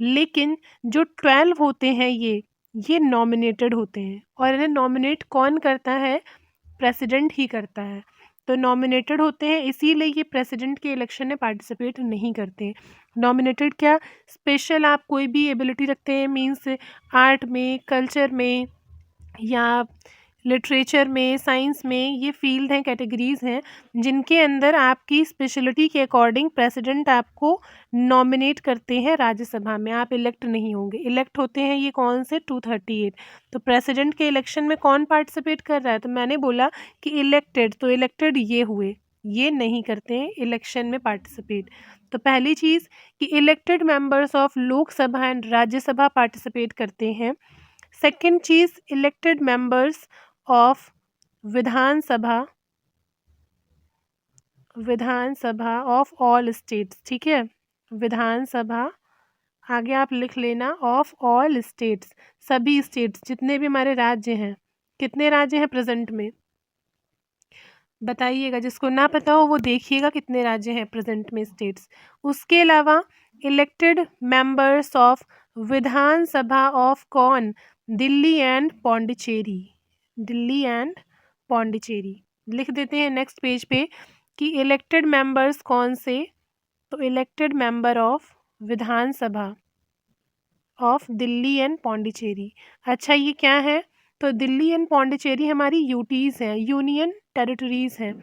लेकिन जो 12 होते हैं ये नॉमिनेटेड होते हैं। और इन्हें नॉमिनेट कौन करता है? प्रेसिडेंट ही करता है। तो नॉमिनेटेड होते हैं, इसीलिए ये प्रेसिडेंट के इलेक्शन में पार्टिसिपेट नहीं करते हैं। नॉमिनेटेड क्या? स्पेशल आप कोई भी एबिलिटी रखते हैं, मीन्स आर्ट में, कल्चर में, या लिटरेचर में, साइंस में, ये फील्ड हैं, कैटेगरीज हैं जिनके अंदर आपकी स्पेशलिटी के अकॉर्डिंग प्रेसिडेंट आपको नॉमिनेट करते हैं। राज्यसभा में आप इलेक्ट नहीं होंगे। इलेक्ट होते हैं ये कौन से? 238। तो प्रेसिडेंट के इलेक्शन में कौन पार्टिसिपेट कर रहा है? तो मैंने बोला कि इलेक्टेड। तो इलेक्टेड ये हुए, ये नहीं करते हैं इलेक्शन में पार्टिसिपेट। तो पहली चीज़ कि elected members of Lok Sabha and Rajya Sabha participate करते हैं। Second cheese, elected members of Vidhan Sabha of all states. ठीक है, विधानसभा, आगे आप लिख लेना, ऑफ ऑल स्टेट्स, सभी स्टेट्स, जितने भी हमारे राज्य हैं। कितने राज्य हैं प्रेजेंट में? बताइएगा, जिसको ना पता हो वो देखिएगा कितने राज्य हैं प्रेजेंट में, स्टेट्स। उसके अलावा elected members of Vidhan Sabha of कौन? दिल्ली एंड पौंडीचेरी। दिल्ली एंड पौंडीचेरी लिख देते हैं नेक्स्ट पेज पे कि इलेक्टेड मेंबर्स कौन से? तो elected member of Vidhan Sabha of Delhi and Pondicherry. अच्छा, ये क्या है? तो दिल्ली एंड पौंडीचेरी हमारी यूटीज़ हैं, यूनियन टेरिटरीज़ हैं।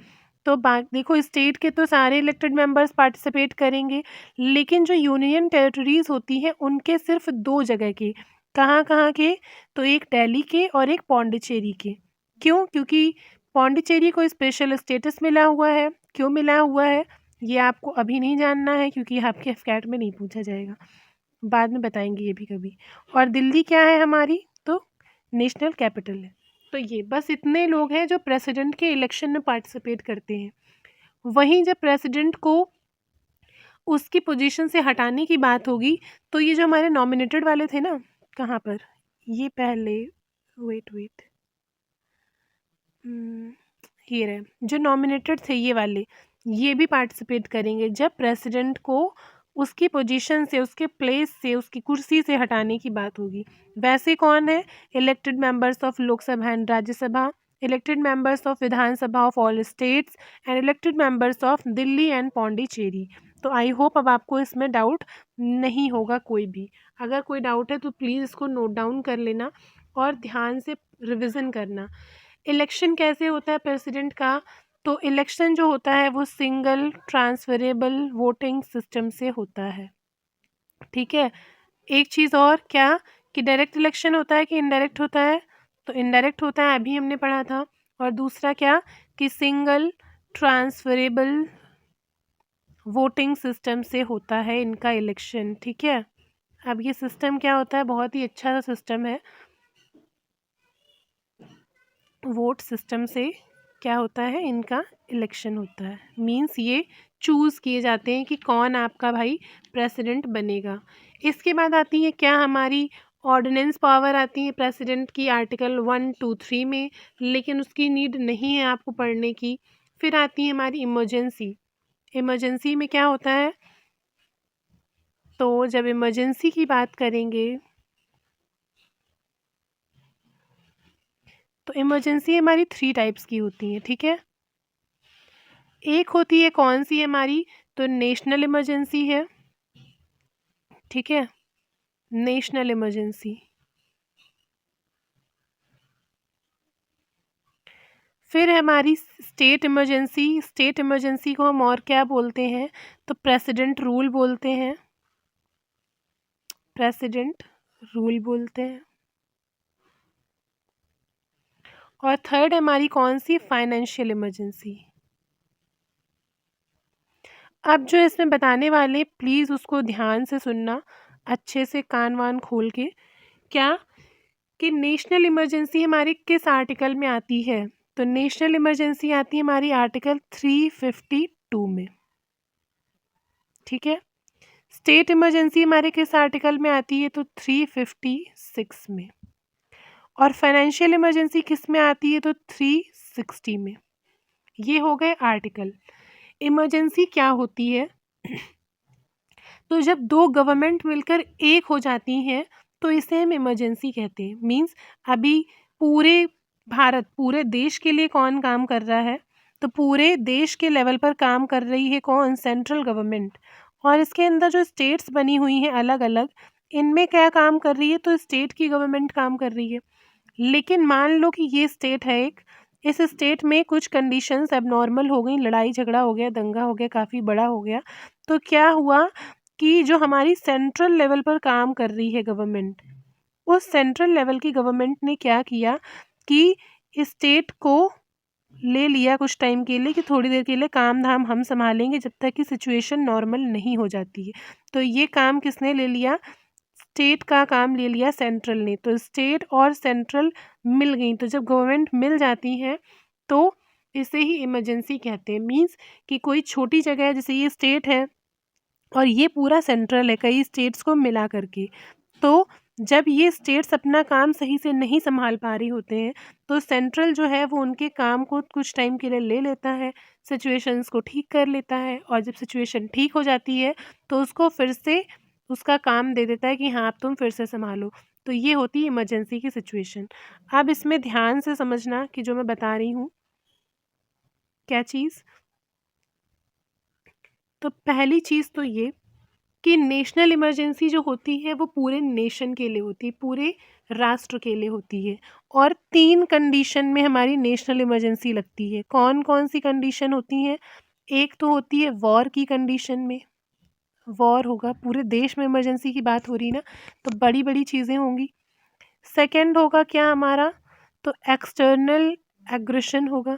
तो देखो, स्टेट के तो सारे इलेक्टेड मेंबर्स पार्टिसिपेट करेंगे, लेकिन जो यूनियन टेरिटरीज़ होती हैं उनके सिर्फ 2 जगह के। कहाँ कहाँ के? तो एक दिल्ली के और एक पौंडीचेरी के। क्यों? क्योंकि पौंडीचेरी को स्पेशल स्टेटस मिला हुआ है। क्यों मिला हुआ है ये आपको अभी नहीं जानना है, क्योंकि आपके एफकैट में नहीं पूछा जाएगा, बाद में बताएंगे ये भी कभी। और दिल्ली क्या है हमारी? तो नेशनल कैपिटल है। तो ये बस इतने लोग हैं जो प्रेसिडेंट के इलेक्शन में पार्टिसिपेट करते हैं। वहीं जब प्रेसिडेंट को उसकी पोजीशन से हटाने की बात होगी, तो ये जो हमारे नॉमिनेटेड वाले थे ना, कहाँ पर? ये पहले, वेट, ये रहे जो नॉमिनेटेड थे, ये वाले, ये भी पार्टिसिपेट करेंगे जब प्रेसिडेंट को उसकी पोजीशन से, उसके प्लेस से, उसकी कुर्सी से हटाने की बात होगी। वैसे कौन है? Elected members of Lok Sabha and Rajya Sabha, elected members of Vidhan Sabha of all states, and elected members of Delhi and Pondicherry. तो आई होप अब आपको इसमें डाउट नहीं होगा कोई भी। अगर कोई डाउट है तो प्लीज़ इसको नोट डाउन कर लेना और ध्यान से रिविज़न करना। इलेक्शन कैसे होता है प्रेसिडेंट का? तो इलेक्शन जो होता है वो सिंगल ट्रांसफरेबल वोटिंग सिस्टम से होता है। ठीक है, एक चीज़ और क्या, कि डायरेक्ट इलेक्शन होता है कि इनडायरेक्ट होता है? तो इनडायरेक्ट होता है, अभी हमने पढ़ा था। और दूसरा क्या, कि सिंगल ट्रांसफरेबल वोटिंग सिस्टम से होता है इनका इलेक्शन। ठीक है, अब ये सिस्टम क्या होता है? बहुत ही अच्छा सा सिस्टम है। वोट सिस्टम से क्या होता है? इनका इलेक्शन होता है। मींस ये चूज़ किए जाते हैं कि कौन आपका भाई प्रेसिडेंट बनेगा। इसके बाद आती है क्या हमारी ऑर्डिनेंस पावर आती है प्रेसिडेंट की, आर्टिकल 1, 2, 3 में, लेकिन उसकी नीड नहीं है आपको पढ़ने की। फिर आती है हमारी इमरजेंसी। इमरजेंसी में क्या होता है? तो जब इमरजेंसी की बात करेंगे तो इमरजेंसी हमारी 3 टाइप्स की होती हैं। ठीक है, एक होती है कौन सी हमारी? तो नेशनल इमरजेंसी है। ठीक है, नेशनल इमरजेंसी। फिर हमारी स्टेट इमरजेंसी, स्टेट इमरजेंसी को हम और क्या बोलते हैं, तो प्रेसिडेंट रूल बोलते हैं, प्रेसिडेंट रूल बोलते हैं। और थर्ड हमारी कौन सी, फाइनेंशियल इमरजेंसी। अब जो इसमें बताने वाले प्लीज़ उसको ध्यान से सुनना, अच्छे से कान वान खोल के। क्या कि नेशनल इमरजेंसी हमारी किस आर्टिकल में आती है, तो नेशनल इमरजेंसी आती है हमारी आर्टिकल 352 में, ठीक है। स्टेट इमरजेंसी हमारे किस आर्टिकल में आती है, तो 356 में। और फाइनेंशियल इमरजेंसी किस में आती है, तो 360 में। ये हो गए आर्टिकल। इमरजेंसी क्या होती है, तो जब दो गवर्नमेंट मिलकर एक हो जाती हैं तो इसे हम इमरजेंसी कहते हैं। मींस अभी पूरे भारत, पूरे देश के लिए कौन काम कर रहा है, तो पूरे देश के लेवल पर काम कर रही है कौन, सेंट्रल गवर्नमेंट। और इसके अंदर जो स्टेट्स बनी हुई हैं अलग अलग, इनमें क्या काम कर रही है, तो स्टेट की गवर्नमेंट काम कर रही है। लेकिन मान लो कि ये स्टेट है एक, इस स्टेट में कुछ कंडीशंस एबनॉर्मल हो गई, लड़ाई झगड़ा हो गया, दंगा हो गया, काफ़ी बड़ा हो गया, तो क्या हुआ कि जो हमारी सेंट्रल लेवल पर काम कर रही है गवर्नमेंट, उस सेंट्रल लेवल की गवर्नमेंट ने क्या किया कि स्टेट को ले लिया कुछ टाइम के लिए, कि थोड़ी देर के लिए काम धाम हम संभालेंगे जब तक कि सिचुएशन नॉर्मल नहीं हो जाती है। तो ये काम किसने ले लिया, स्टेट का काम ले लिया सेंट्रल ने। तो स्टेट और सेंट्रल मिल गई, तो जब गवर्नमेंट मिल जाती है तो इसे ही इमरजेंसी कहते हैं। मीन्स कि कोई छोटी जगह है, जैसे ये स्टेट है और ये पूरा सेंट्रल है कई स्टेट्स को मिला करके, तो जब ये स्टेट्स अपना काम सही से नहीं संभाल पा रही होते हैं तो सेंट्रल जो है वो उनके काम को कुछ टाइम के लिए ले लेता है, सिचुएशंस को ठीक कर लेता है, और जब सिचुएशन ठीक हो जाती है तो उसको फिर से उसका काम दे देता है कि हाँ अब तुम फिर से संभालो। तो ये होती है इमरजेंसी की सिचुएशन। अब इसमें ध्यान से समझना कि जो मैं बता रही हूँ क्या चीज़, तो पहली चीज़ तो ये कि नेशनल इमरजेंसी जो होती है वो पूरे नेशन के लिए होती है, पूरे राष्ट्र के लिए होती है। और 3 कंडीशन में हमारी नेशनल इमरजेंसी लगती है। कौन कौन सी कंडीशन होती हैं, एक तो होती है वॉर की कंडीशन में, वॉर होगा, पूरे देश में इमरजेंसी की बात हो रही ना, तो बड़ी बड़ी चीज़ें होंगी। सेकंड होगा क्या हमारा, तो एक्सटर्नल एग्रेशन होगा,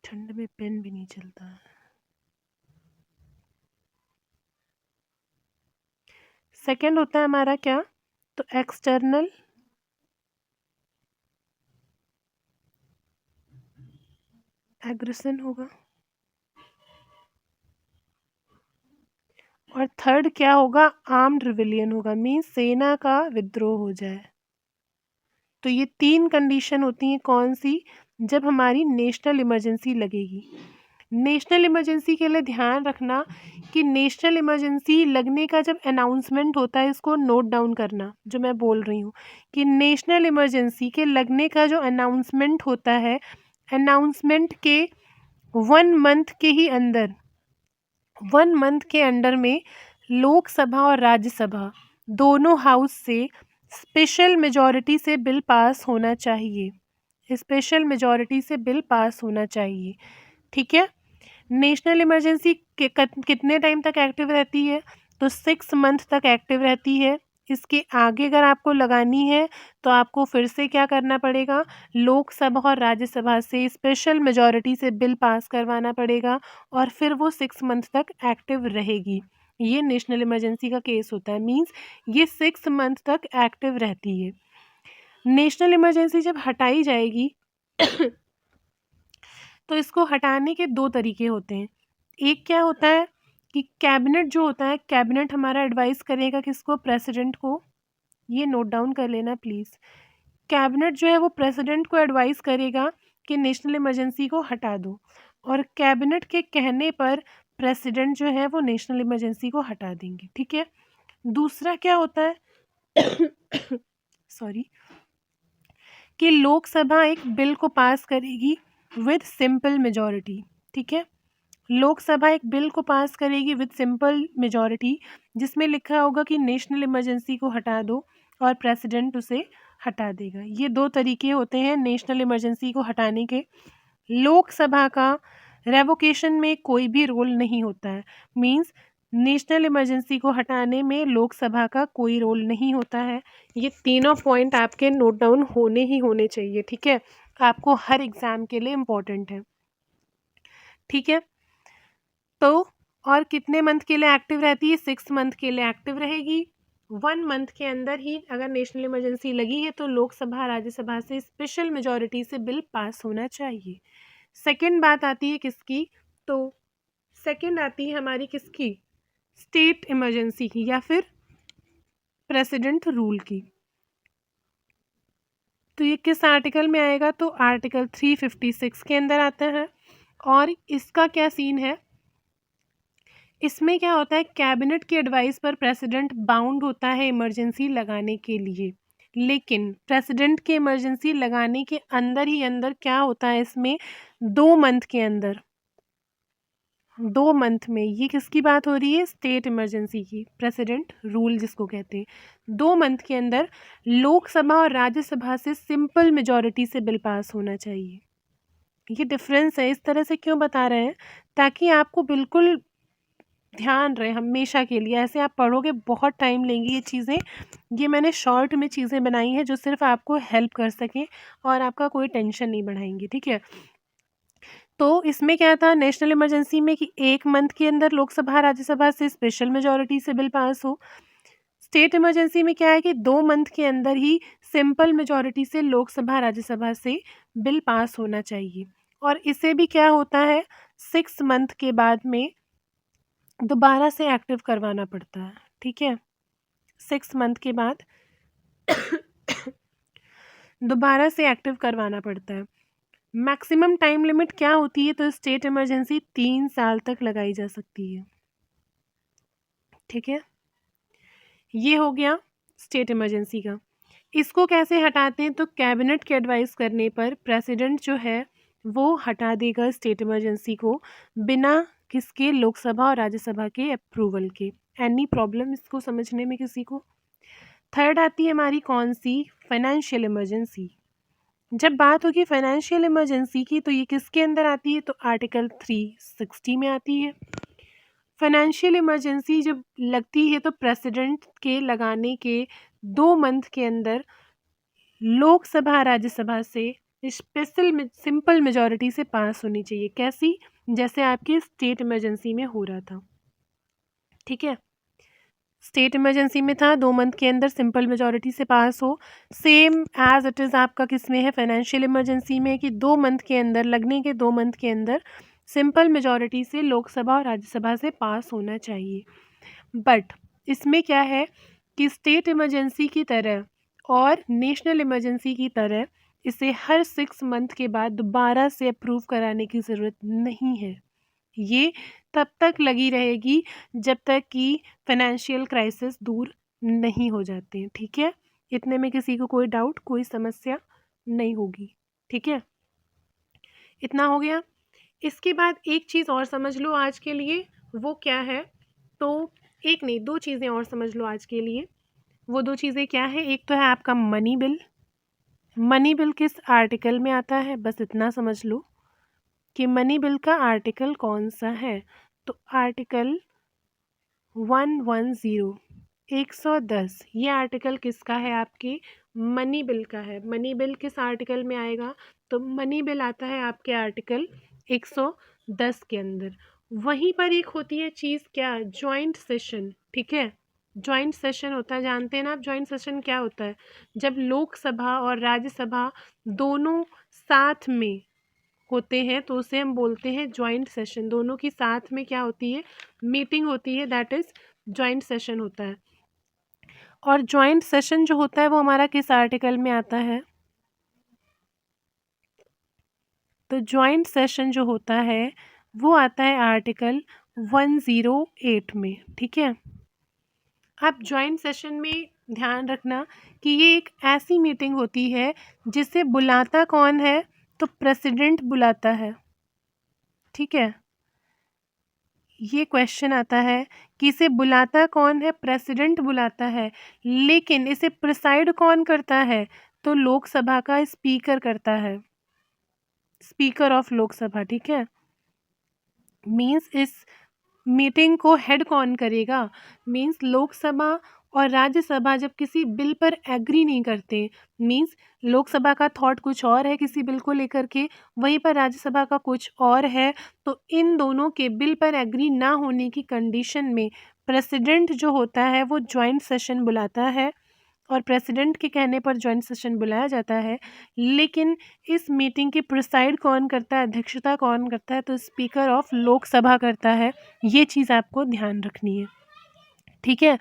ठंड में पेन भी नहीं चलता है। सेकंड होता है हमारा क्या, तो एक्सटर्नल एग्रेशन होगा। और थर्ड क्या होगा, आर्म्ड रिविलियन होगा, मीन्स सेना का विद्रोह हो जाए। तो ये 3 कंडीशन होती हैं कौन सी, जब हमारी नेशनल इमरजेंसी लगेगी। नेशनल इमरजेंसी के लिए ध्यान रखना कि नेशनल इमरजेंसी लगने का जब अनाउंसमेंट होता है, इसको नोट डाउन करना जो मैं बोल रही हूँ, कि नेशनल इमरजेंसी के लगने का जो अनाउंसमेंट होता है, अनाउंसमेंट के 1 मंथ के ही अंदर, 1 मंथ के अंडर में लोकसभा और राज्यसभा दोनों हाउस से स्पेशल मेजॉरिटी से बिल पास होना चाहिए, स्पेशल मेजॉरिटी से बिल पास होना चाहिए, ठीक है। नेशनल इमरजेंसी कितने टाइम तक एक्टिव रहती है, तो 6 मंथ तक एक्टिव रहती है। इसके आगे अगर आपको लगानी है तो आपको फिर से क्या करना पड़ेगा, लोकसभा और राज्यसभा से स्पेशल मेजॉरिटी से बिल पास करवाना पड़ेगा, और फिर वो 6 मंथ तक एक्टिव रहेगी। ये नेशनल इमरजेंसी का केस होता है, मींस ये 6 मंथ तक एक्टिव रहती है। नेशनल इमरजेंसी जब हटाई जाएगी तो इसको हटाने के 2 तरीके होते हैं। एक क्या होता है कि कैबिनेट जो होता है, कैबिनेट हमारा एडवाइस करेगा किसको, प्रेसिडेंट को। ये नोट डाउन कर लेना प्लीज़। कैबिनेट जो है वो प्रेसिडेंट को एडवाइस करेगा कि नेशनल इमरजेंसी को हटा दो, और कैबिनेट के कहने पर प्रेसिडेंट जो है वो नेशनल इमरजेंसी को हटा देंगे, ठीक है। दूसरा क्या होता है सॉरी, कि लोकसभा एक बिल को पास करेगी विद सिंपल मेजॉरिटी, ठीक है। लोकसभा एक बिल को पास करेगी विद सिंपल मेजॉरिटी, जिसमें लिखा होगा कि नेशनल इमरजेंसी को हटा दो, और प्रेसिडेंट उसे हटा देगा। ये 2 तरीके होते हैं नेशनल इमरजेंसी को हटाने के। लोकसभा का रेवोकेशन में कोई भी रोल नहीं होता है। मीन्स नेशनल इमरजेंसी को हटाने में लोकसभा का कोई रोल नहीं होता है। ये तीनों पॉइंट आपके नोट डाउन होने ही होने चाहिए, ठीक है? आपको हर एग्ज़ाम के लिए इम्पोर्टेंट है, ठीक है? तो और कितने मंथ के लिए एक्टिव रहती है? 6 मंथ के लिए एक्टिव रहेगी। 1 मंथ के अंदर ही अगर नेशनल इमरजेंसी लगी है तो लोकसभा राज्यसभा से स्पेशल मेजॉरिटी से बिल पास होना चाहिए। सेकंड बात आती है किसकी? तो सेकंड आती है हमारी किसकी? स्टेट इमरजेंसी की या फिर प्रेसिडेंट रूल की। तो ये किस आर्टिकल में आएगा? तो आर्टिकल 356 के अंदर आता है। और इसका क्या सीन है? इसमें क्या होता है, कैबिनेट की एडवाइस पर प्रेसिडेंट बाउंड होता है इमरजेंसी लगाने के लिए। लेकिन प्रेसिडेंट के इमरजेंसी लगाने के अंदर ही अंदर क्या होता है, इसमें 2 मंथ के अंदर, 2 मंथ में, ये किसकी बात हो रही है? स्टेट इमरजेंसी की, प्रेसिडेंट रूल जिसको कहते हैं। 2 मंथ के अंदर लोकसभा और राज्यसभा से सिंपल मेजॉरिटी से बिल पास होना चाहिए। ये डिफरेंस है। इस तरह से क्यों बता रहे हैं? ताकि आपको बिल्कुल ध्यान रहे हमेशा के लिए। ऐसे आप पढ़ोगे बहुत टाइम लेंगी ये चीज़ें। ये मैंने शॉर्ट में चीज़ें बनाई हैं जो सिर्फ आपको हेल्प कर सकें और आपका कोई टेंशन नहीं बढ़ाएंगी, ठीक है? तो इसमें क्या था नेशनल इमरजेंसी में कि 1 मंथ के अंदर लोकसभा राज्यसभा से स्पेशल मेजॉरिटी से बिल पास हो। स्टेट इमरजेंसी में क्या है कि 2 मंथ के अंदर ही सिंपल मेजॉरिटी से लोकसभा राज्यसभा से बिल पास होना चाहिए। और इसे भी क्या होता है, 6 मंथ के बाद में दोबारा से एक्टिव करवाना पड़ता है, ठीक है? 6 मंथ के बाद दोबारा से एक्टिव करवाना पड़ता है। मैक्सिमम टाइम लिमिट क्या होती है? तो स्टेट इमरजेंसी 3 साल तक लगाई जा सकती है, ठीक है? ये हो गया स्टेट इमरजेंसी का। इसको कैसे हटाते हैं? तो कैबिनेट के एडवाइस करने पर प्रेसिडेंट जो है वो हटा देगा स्टेट इमरजेंसी को, बिना किसके? लोकसभा और राज्यसभा के अप्रूवल के। एनी प्रॉब्लम इसको समझने में किसी को? थर्ड आती है हमारी कौन सी? Financial emergency. जब बात होगी फाइनेंशियल इमरजेंसी की तो ये किसके अंदर आती है? तो आर्टिकल 360 में आती है। फाइनेंशियल इमरजेंसी जब लगती है तो प्रेसिडेंट के लगाने के 2 मंथ के अंदर लोकसभा राज्यसभा से स्पेशल सिंपल मेजॉरिटी से पास होनी चाहिए। कैसी? जैसे आपकी स्टेट इमरजेंसी में हो रहा था, ठीक है? स्टेट इमरजेंसी में था 2 मंथ के अंदर सिंपल मेजॉरिटी से पास हो। सेम एज इट इज़ आपका किस में है? फाइनेंशियल इमरजेंसी में, कि 2 मंथ के अंदर, लगने के 2 मंथ के अंदर सिंपल मेजॉरिटी से लोकसभा और राज्यसभा से पास होना चाहिए। बट इसमें क्या है कि स्टेट इमरजेंसी की तरह और नेशनल इमरजेंसी की तरह इसे हर 6 मंथ के बाद दोबारा से अप्रूव कराने की ज़रूरत नहीं है। ये तब तक लगी रहेगी जब तक कि फाइनेंशियल क्राइसिस दूर नहीं हो जाते हैं, ठीक है? इतने में किसी को कोई डाउट, कोई समस्या नहीं होगी, ठीक है? इतना हो गया। इसके बाद एक चीज़ और समझ लो आज के लिए, वो क्या है? तो एक नहीं, 2 चीज़ें और समझ लो आज के लिए। वो 2 चीज़ें क्या है? एक तो है आपका मनी बिल। मनी बिल किस आर्टिकल में आता है? बस इतना समझ लो कि मनी बिल का आर्टिकल कौन सा है। तो आर्टिकल 110, 110, ये आर्टिकल किसका है? आपके मनी बिल का है। मनी बिल किस आर्टिकल में आएगा? तो मनी बिल आता है आपके आर्टिकल 110 के अंदर। वहीं पर एक होती है चीज़ क्या? जॉइंट सेशन, ठीक है? जॉइंट सेशन होता है, जानते हैं ना आप जॉइंट सेशन क्या होता है? जब लोकसभा और राज्यसभा दोनों साथ में होते हैं तो उसे हम बोलते हैं जॉइंट सेशन। दोनों की साथ में क्या होती है? मीटिंग होती है, दैट इज़ जॉइंट सेशन होता है। और जॉइंट सेशन जो होता है वो हमारा किस आर्टिकल में आता है? तो जॉइंट सेशन जो होता है वो आता है आर्टिकल 108 में, ठीक है? आप जॉइंट सेशन में ध्यान रखना कि ये एक ऐसी मीटिंग होती है जिसे बुलाता कौन है? तो प्रेसिडेंट बुलाता है, ठीक है? ये क्वेश्चन आता है कि इसे बुलाता कौन है? प्रेसिडेंट बुलाता है। लेकिन इसे प्रिसाइड कौन करता है? तो लोकसभा का स्पीकर करता है, स्पीकर ऑफ लोकसभा, ठीक है। मीन्स इस मीटिंग को हेड कौन करेगा, मीन्स लोकसभा और राज्यसभा जब किसी बिल पर एग्री नहीं करते, मीन्स लोकसभा का थॉट कुछ और है किसी बिल को लेकर के, वहीं पर राज्यसभा का कुछ और है, तो इन दोनों के बिल पर एग्री ना होने की कंडीशन में प्रेसिडेंट जो होता है वो जॉइंट सेशन बुलाता है, और प्रेसिडेंट के कहने पर जॉइंट सेशन बुलाया जाता है। लेकिन इस मीटिंग की प्रिसाइड कौन करता है, अध्यक्षता कौन करता है, तो स्पीकर ऑफ लोकसभा करता है। ये चीज़ आपको ध्यान रखनी है, ठीक है।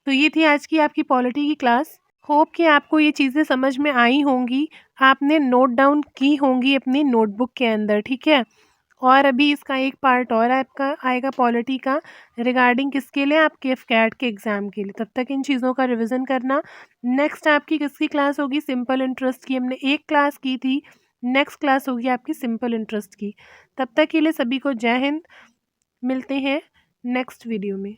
तो ये थी आज की आपकी पॉलिटी की क्लास। होप कि आपको ये चीज़ें समझ में आई होंगी, आपने नोट डाउन की होंगी अपनी नोटबुक के अंदर, ठीक है। और अभी इसका एक पार्ट और आपका आएगा पॉलिटी का, रिगार्डिंग किसके लिए, आपके एफकैट के एग्ज़ाम के लिए। तब तक इन चीज़ों का रिवीजन करना। नेक्स्ट आपकी किसकी क्लास होगी, सिंपल इंटरेस्ट की, हमने एक क्लास की थी, नेक्स्ट क्लास होगी आपकी सिंपल इंटरेस्ट की। तब तक के लिए सभी को जय हिंद, मिलते हैं नेक्स्ट वीडियो में।